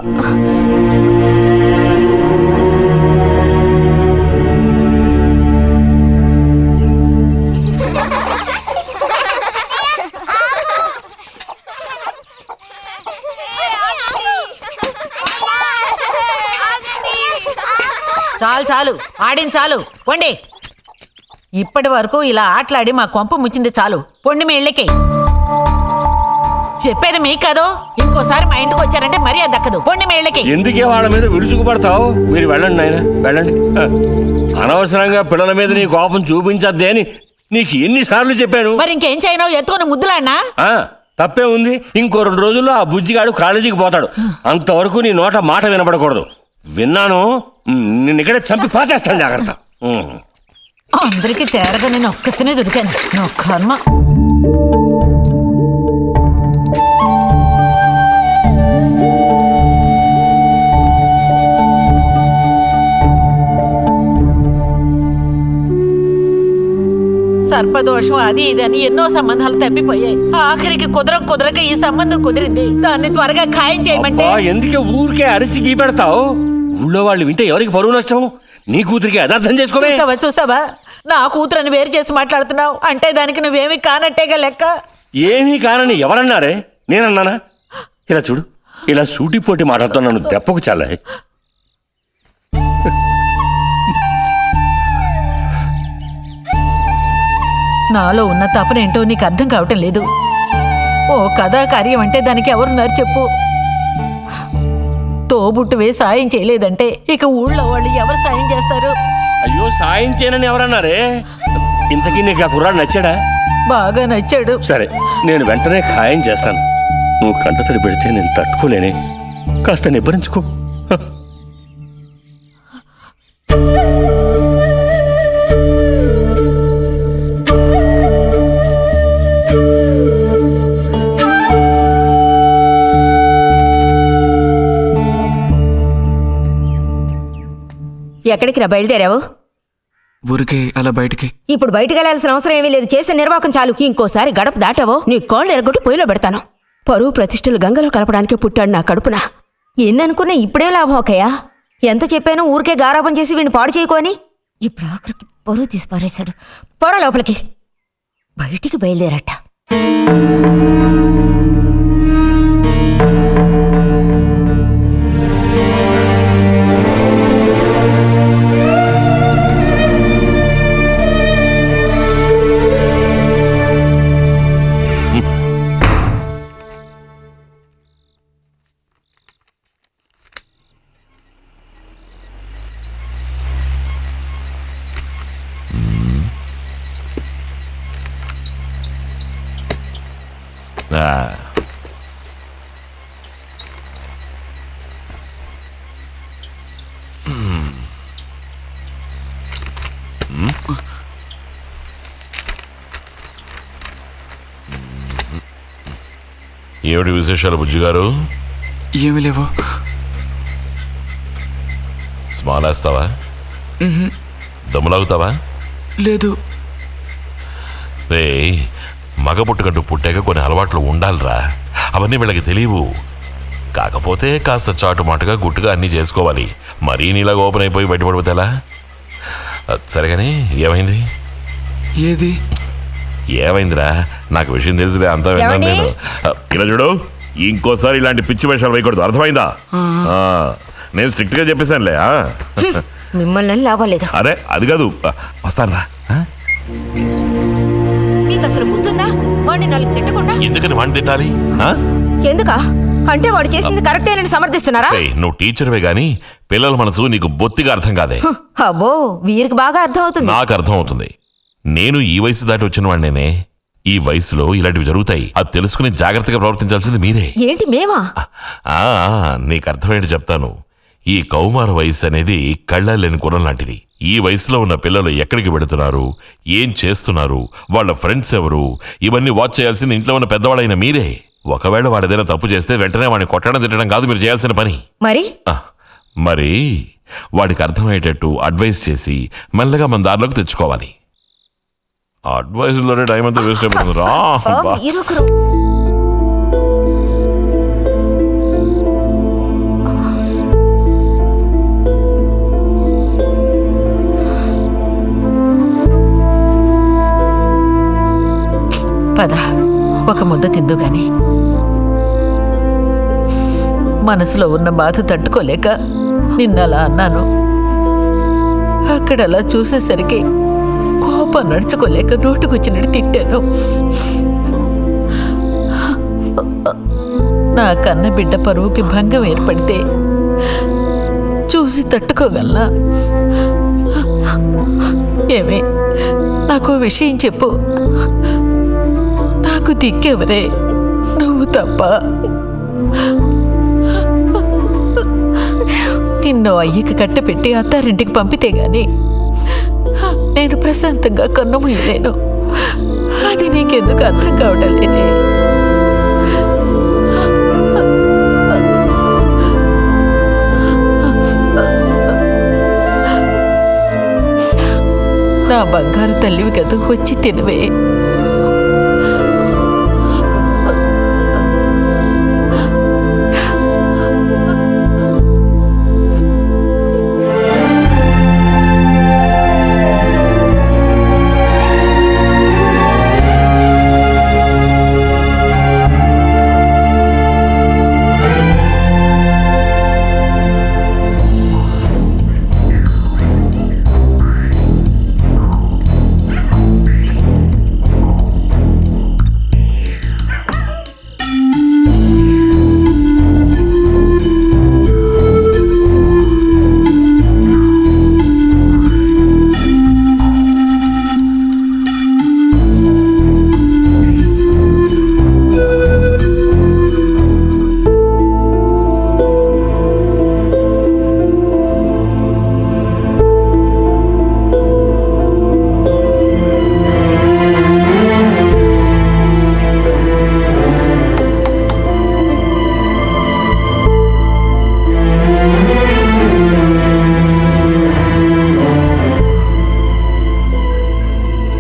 చాలు చాలు, ఆడిన చాలు. వండి. ఇప్పటి వరకు ఇలా ఆటలాడి మా కొంప ముచ్చింది చాలు. పొండి మీ ఇళ్ళకి. చెప్పేది మీ కాదో, ఇంకోసారి మా ఇంటికి వచ్చారంటే మరీ అది దక్కదు. పొండి మీ ఇళ్ళకి. ఎందుకే వాళ్ళ మీద విరుచుకుపడతావు? మీరు వెళ్ళండి నాయన, వెళ్ళండి. అనవసరంగా పిల్లల మీద నీ కోపం చూపించద్దే అని నీకు ఎన్నిసార్లు చెప్పాను. మరి ఇంకేం చేయను? ఎత్తుకుని ముద్దులాడినా? తప్పే ఉంది. ఇంకో 2 రోజుల్లో ఆ బుజ్జిగాడు కాలేజీకి పోతాడు. అంతవరకు నీ నోట మాట వినపడకూడదు. విన్నాను, నిన్ను ఇక్కడే చంపి పాచేస్తాను. జాగ్రత్త. అందరికీ తేరగా నేను ఒక్కతనే దొరికాను. నా కర్మ. సర్పదోషం అది ఇదని ఎన్నో సంబంధాలు తప్పిపోయాయి. ఆఖరికి కుదరక ఈ సంబంధం కుదిరింది. దాన్ని త్వరగా ఖాయం చేయమంటే. ఎందుకే ఊరికే అరిసి గీ పెడతావు? ఊళ్ళో వాళ్ళు వింటే ఎవరికి పరువు నష్టం? నీ కూతురికి అదర్థం చేసుకోవే. చూసావా నా కూతురని వేరు చేసి మాట్లాడుతున్నావు అంటే దానికి నువ్వేమీ కానట్టేగా లెక్క. ఏమీ కానని ఎవరన్నారే? నేనన్నానా? ఇలా చూడు, ఇలా సూటిపోటి మాటలతో నన్ను దెప్పకు చల్లే. నాలో ఉన్న తపనేంటో నీకు అర్థం కావటం లేదు. ఓ కథాకార్యం అంటే దానికి ఎవరున్నారు చెప్పు? తోబుట్టువే సాయం చేయలేదంటే ఇక ఊళ్ళో వాళ్ళు ఎవరు సాయం చేస్తారు? అయ్యో, సాయం చేయనని ఎవరన్నారే? ఇంతకీ నీకు ఆ కుర్రాడు నచ్చాడా? బాగా నచ్చాడు. సరే, నేను వెంటనే ఖాయం చేస్తాను. నువ్వు కంటతడి పెడితే నేను తట్టుకోలేనే. కాస్త నిబ్బరించుకో. ఎక్కడికి రా బయలుదేరావు? ఊరికే అలా బయటికి. ఇప్పుడు బయటికి వెళ్ళాల్సిన అవసరం ఏమీ లేదు. చేసే నిర్వాహకం చాలు. ఇంకోసారి గడప దాటావో నీ కోళ్ళు ఎరగొట్టి పొయ్యిలో పెడతాను. పరువు ప్రతిష్టలు గంగలో కలపడానికే పుట్టాడు నా కడుపున. ఎన్ననుకున్నా ఇప్పుడే లాభం ఒకయ్యా. ఎంత చెప్పాను ఊరికే గారాపం చేసి వీడిని పాడు చేయకోని. ఇప్పుడు ఆఖరికి పరువు తీసి పారేశాడు. పొర లోపలికి. బయటికి బయలుదేరట. ఏమిటి విశేషాలు బుజ్జిగారు? ఏమీ లేవు. స్మాల్ వేస్తావా? దమ్ములాగుతావా? లేదు. రే, మగ పుట్టుకంటూ పుట్టాక కొన్ని అలవాట్లు ఉండాలిరా. అవన్నీ వీళ్ళకి తెలియవు. కాకపోతే కాస్త చాటుమాటుగా గుట్టుగా అన్నీ చేసుకోవాలి. మరీ నీలాగా ఓపెన్ అయిపోయి బయటపడిపోతేలా? సరే కానీ ఏమైంది? ఏది ఏమైందిరా? నాకు విషయం తెలిసిలే, అంతా విన్నాను నేను. ఇలా చూడు, ఇంకోసారి ఇలాంటి పిచ్చి వేషాలు వేయకూడదు, అర్థమైందా? నేను స్ట్రిక్ట్ గా చెప్పేశానులే. మిమ్మల్ని లాభలేదు. అరే అది కాదు, వస్తానురా. మీకు అసలు గుర్తుందా? వాడిని 4 తిట్టకుండా. ఎందుకని వాడిని తిట్టాలి? ఎందుకా? అంటే వాడు చేసింది కరెక్టేనని సమర్థిస్తున్నారా? నువ్వు టీచర్వే గాని పిల్లల మనసు నీకు బొత్తిగా అర్థం కాదే. అబ్బో, వీరికి బాగా అర్థం అవుతుంది. నాకు అర్థం అవుతుంది. నేను ఈ వయసు దాటి వచ్చిన వాడినేనే. ఈ వయసులో ఇలాంటివి జరుగుతాయి. అది తెలుసుకుని జాగ్రత్తగా ప్రవర్తించాల్సింది మీరే. ఏంటి మేమా? నీకు అర్థమేంటి చెప్తాను. ఈ కౌమార వయసు అనేది కళ్ళలేని గుణం లాంటిది. ఈ వయసులో ఉన్న పిల్లలు ఎక్కడికి వెళుతున్నారు, ఏం చేస్తున్నారు, వాళ్ళ ఫ్రెండ్స్ ఎవరు, ఇవన్నీ వాచ్ చేయాల్సింది ఇంట్లో ఉన్న పెద్దవాళ్ళైన మీరే. ఒకవేళ వాడేదైనా తప్పు చేస్తే వెంటనే వాడిని కొట్టడం తిట్టడం కాదు మీరు చేయాల్సిన పని. మరి వాడికి అర్థమయ్యేటట్టు అడ్వైస్ చేసి మెల్లగా మన దారిలోకి తెచ్చుకోవాలి. అడ్వైజ్లోనే టైం అంతా వేస్ట్ అయిపోతుంది రా. పద, ఒక ముద్ద తిందు గాని. మనసులో ఉన్న బాధ తట్టుకోలేక నిన్నలా అన్నాను. అక్కడలా చూసేసరికి కోపం కోపం నడుచుకోలేక నోటుకొచ్చినట్టు తిట్టాను. నా కన్న బిడ్డ పరువుకి భంగం ఏర్పడితే చూసి తట్టుకోగలనా? ఏమే, నాకు విషయం చెప్పు. నాకు దిక్కెవరే? నువ్వు తప్ప. నిన్ను అయ్యకి కట్టపెట్టి అత్తారింటికి పంపితే గాని నేను ప్రశాంతంగా కన్ను మూయలేను. అది నీకెందుకు అర్థం కావటం లేదే? నా బంగారు తల్లివి కదా, వచ్చి తినవే.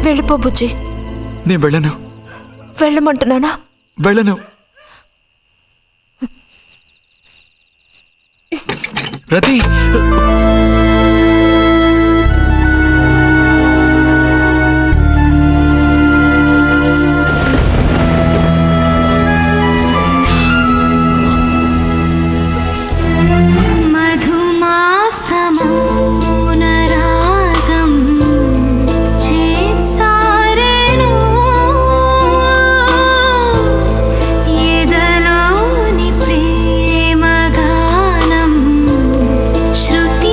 వెళ్ళిపో బుజ్జి. నేను వెళ్ళను. వెళ్ళమంటున్నానా? వెళ్ళను. రతి, శృతి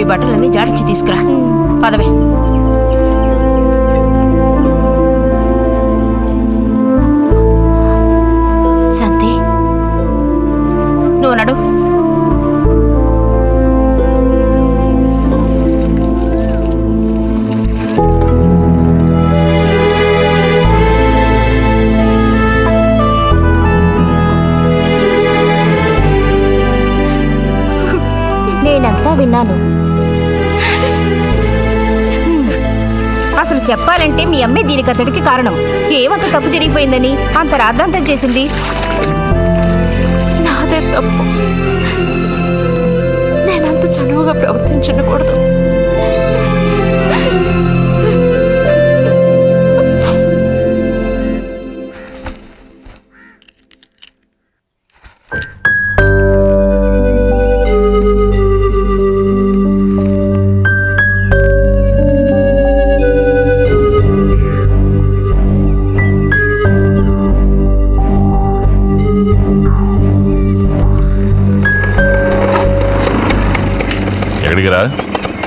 నువ్వు ఈ బట్టలన్నీ జాడిచ్చి తీసుకురా. పదవే. శాంతి, నువ్వు నడు. నేనంతా విన్నాను. అసలు చెప్పాలంటే మీ అమ్మే దీనికి అతడికి కారణం. ఏమంత తప్పు జరిగిపోయిందని అంత రాద్ధాంతం చేసింది? నాదే తప్పు. నేనంత చనువుగా ప్రవర్తించకూడదు.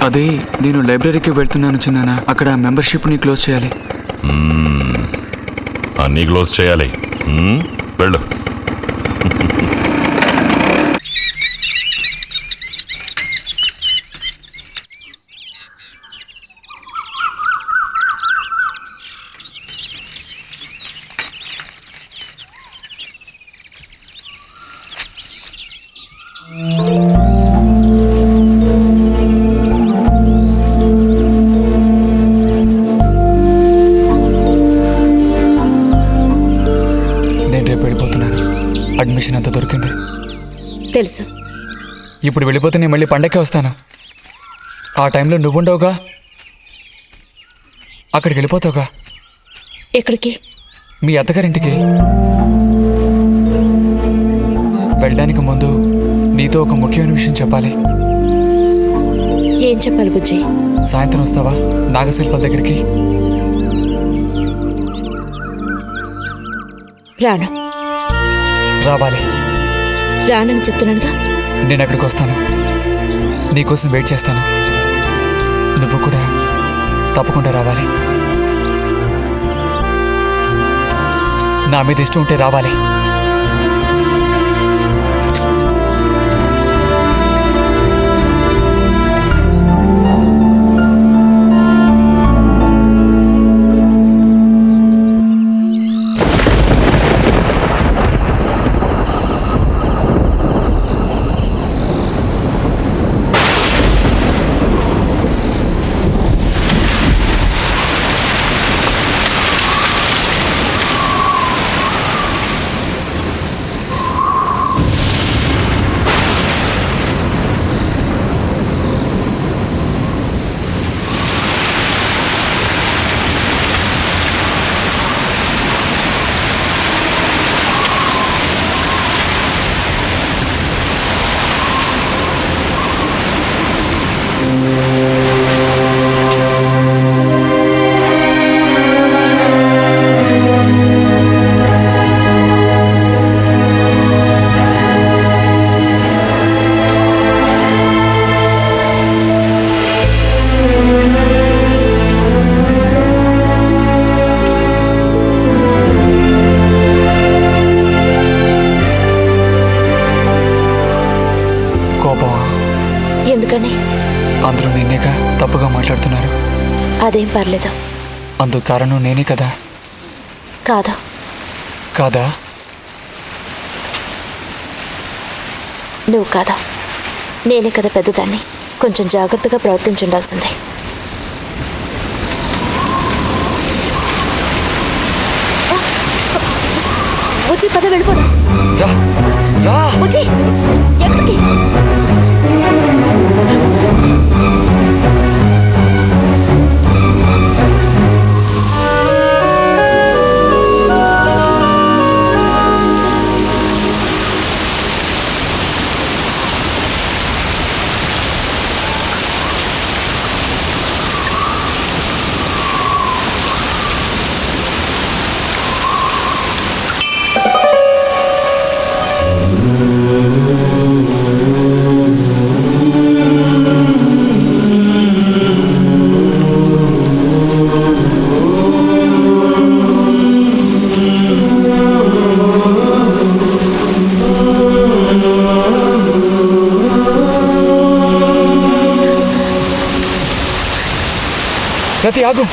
అదే నేను లైబ్రరీకి వెళ్తున్నాను చిన్నానా. అక్కడ మెంబర్షిప్ని క్లోజ్ చేయాలి. అన్నీ క్లోజ్ చేయాలి. వెళ్ళు. అడ్మిషన్ అంతా దొరికింది తెలుసు. ఇప్పుడు వెళ్ళిపోతే నేను మళ్ళీ పండక్కే వస్తాను. ఆ టైంలో నువ్వుండవుగా, అక్కడికి వెళ్ళిపోతావుగా. ఎక్కడికి? మీ అత్తగారింటికి. వెళ్ళడానికి ముందు నీతో ఒక ముఖ్యమైన విషయం చెప్పాలి. ఏం చెప్పాలి బుజ్జి? సాయంత్రం వస్తావా నాగశిల్పాల దగ్గరికి? రాను. రావాలి. రానని చెప్తున్నానుగా. నేను అక్కడికి వస్తాను, నీకోసం వెయిట్ చేస్తాను. నువ్వు కూడా తప్పకుండా రావాలి. నా మీద ఇష్టం ఉంటే రావాలి. ఎందుకని? అందరూ నిన్నేగా తప్పుగా మాట్లాడుతున్నారు. అదేం పర్లేదు. అందుకు కారణం నేనే కదా. కాదా? కాదా? నువ్వు కాదా, నేనే కదా పెద్దదాన్ని. కొంచెం జాగ్రత్తగా ప్రవర్తించుండాల్సిందే. బుజ్జి పద వెళ్ళిపోదాం. బుజ్జి ఎక్కడికి? రతి ఆగు.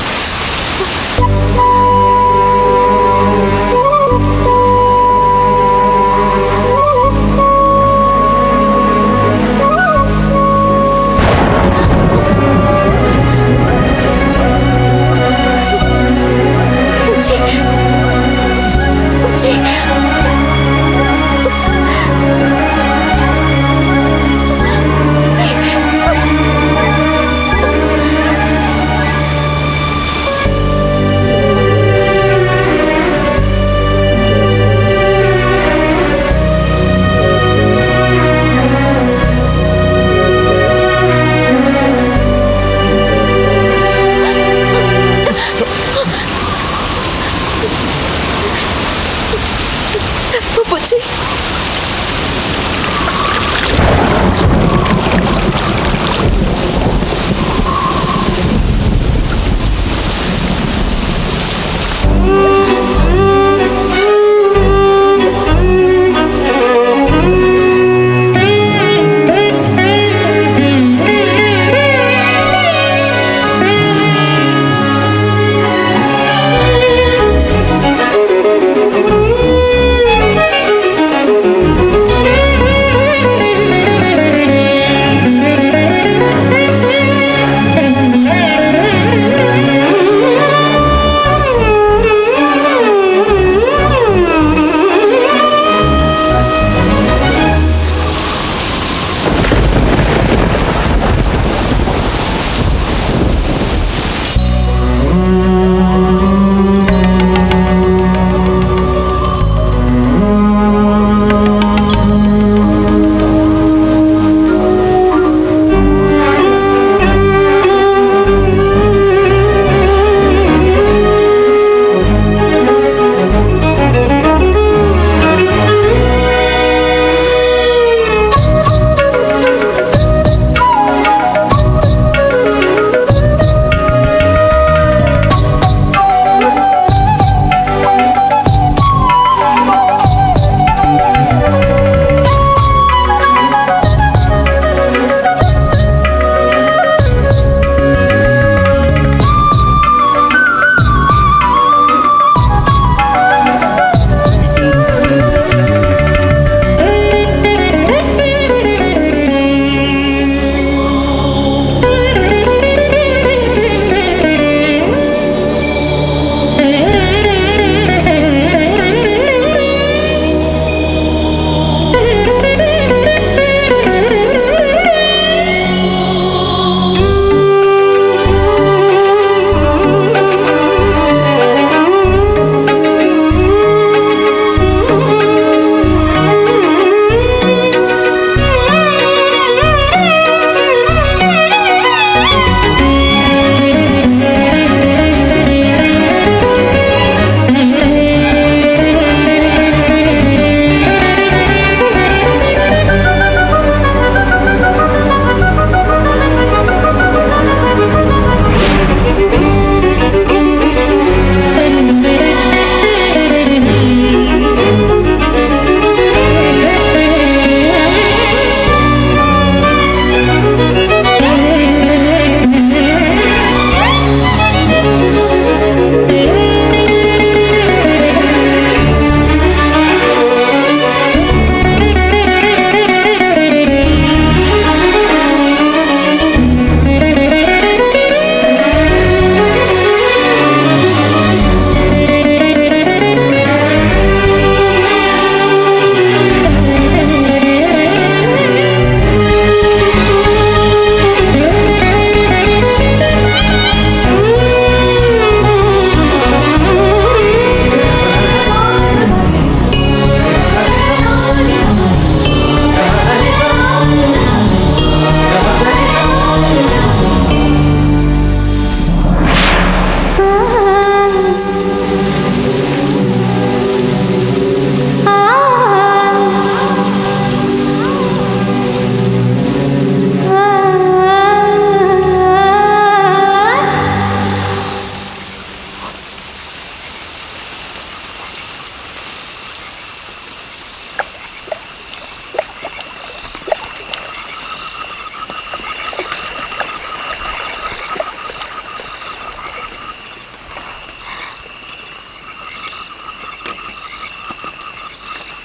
బుజ్జి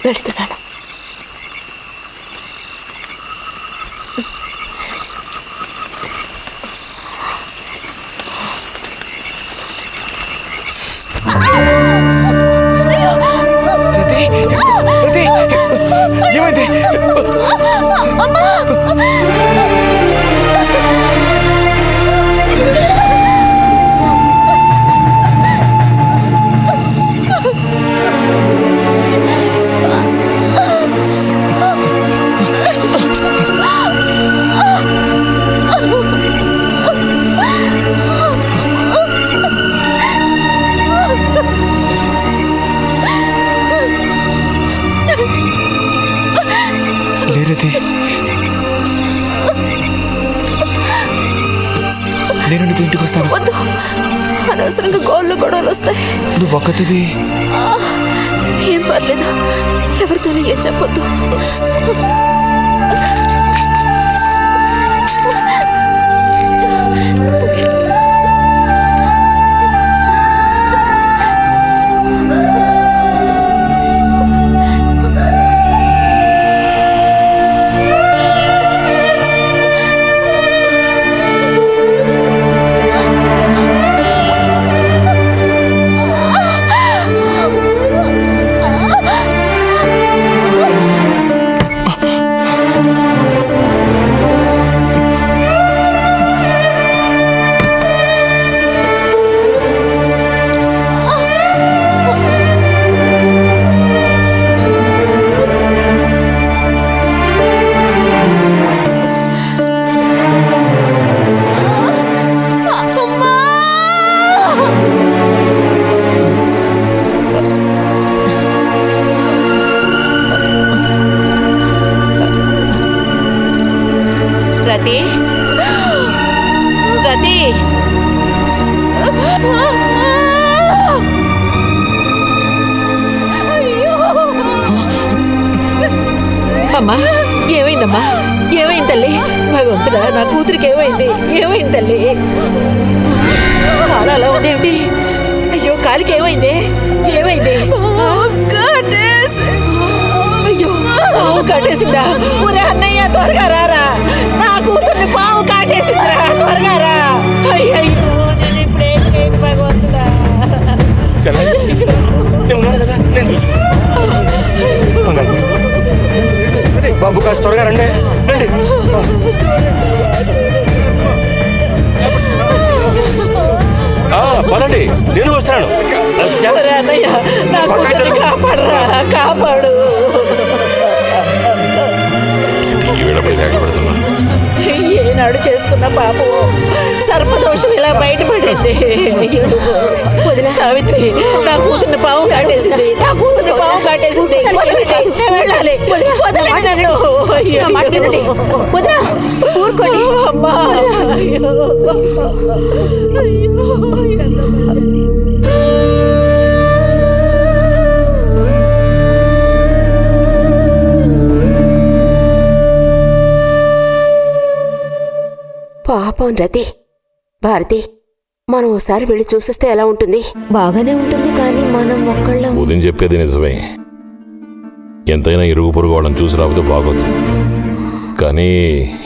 వెళ్తున్నాను. ఏమైంది? లేరతి, నేను నీతో ఇంటికి వస్తాను. వద్దు, అనవసరంగా గోళ్ళు గొడవలు వస్తాయి. నువ్వు ఒక్కతివి. ఏం పర్లేదు, ఎవరితోనూ ఏం చెప్పొద్దు. రతి, రతి, అమ్మా ఏమైందమ్మా? ఏమైంది తల్లి? భగవంతుడా, నా కూతురికి ఏమైంది? ఏమైంది తల్లి? కాలు అలా ఉందేమిటి? అయ్యో, కాలికి ఏమైంది? ఏమైంది? అయ్యో, పాము కాటేసిందా? ఒరే అన్నయ్య, త్వరగా రారా, నా కూతుర్ని పాము కాటేసిందిరా, త్వరగా రా. అయ్యో, నేను ఇప్పుడేం చేయను భగవంతుడా. బాబు కాస్త త్వరగా రండి. పదండి, నేను వస్తాను. అన్నయ్య, నా కూతుర్ని కాపాడరా, కాపాడు. ఏనాడు చేసుకున్న పాపం సర్పదోషం ఇలా బయటపడింది. సావిత్రి, నా కూతుర్ని పాము కాటేసింది, నా కూతుర్ని పాము కాటేసింది. వెళ్ళాలి, వదలండి నన్ను. ఊరుకోండి అమ్మా. పాపం రతి. భారతి, మనం ఓసారి వెళ్ళి చూసిస్తే ఎలా ఉంటుంది? బాగానే ఉంటుంది, కానీ మనం ఒక్కళ్ళం. ఉదయం చెప్పేది నిజమే. ఎంతైనా ఇరుగు పొరుగు వాళ్ళని చూసి రాకపోతే బాగోదు. కానీ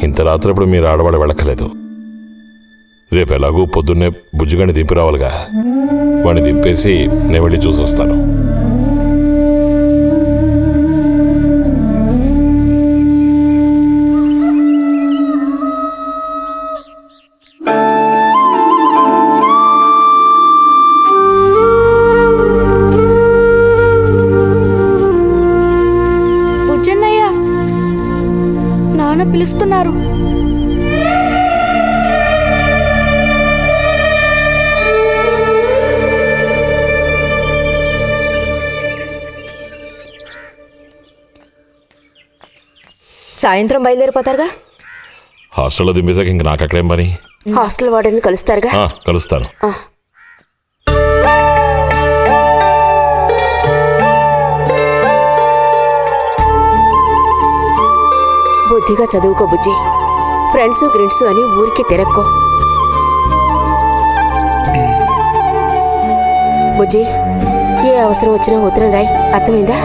ఇంత రాత్రప్పుడు మీరు ఆడవాడ వెళ్ళక్కలేదు. రేపు ఎలాగూ పొద్దున్నే బుజ్జిగాని దింపి రావాలిగా. వాడిని దింపేసి నేను వెళ్ళి చూసి వస్తాను. పిలుస్తున్నారు. సాయంత్రం బయలుదేరిపోతారుగా? హాస్టల్లో దింపేశాక ఇంక నాకు అక్కడేం పని? హాస్టల్ వార్డెన్ కలుస్తారుగా? కలుస్తాను. బుద్ధిగా చదువుకో బుజ్జి. ఫ్రెండ్స్ గ్రిడ్స్ అని ఊరికి తిరక్కో. బుజ్జి, ఏ అవసరం వచ్చినా ఉత్తరం రాయి, అర్థమైందా?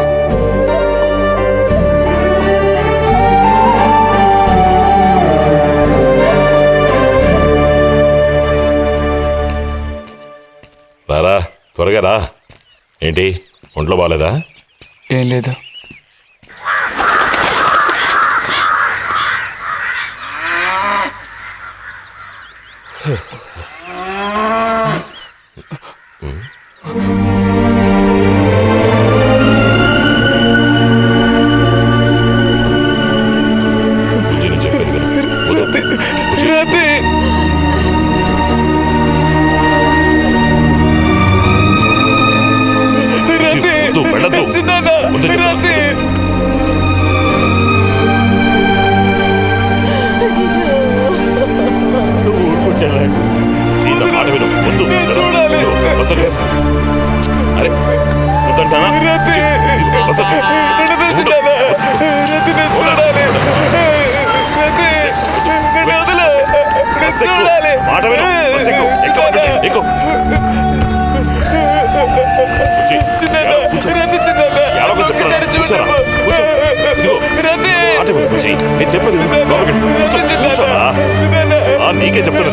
త్వరగా రా. ఏంటి ఒంట్లో బాగాలేదా? ఏం లేదు. బుజ్జిని చెప్పేది విను. బుజ్జి. వద్దు, వెళ్ళొద్దు. వద్దు చెప్పు. నువ్వు ఊరుకో చెల్లె. ఈ మాట విను. వద్దు. వసతి చేసి. అరే వద్దంటానా? వసతి చేసి. మాట విను. ఎక్కువ. నేను చెప్పేది నీకే చెప్తాను.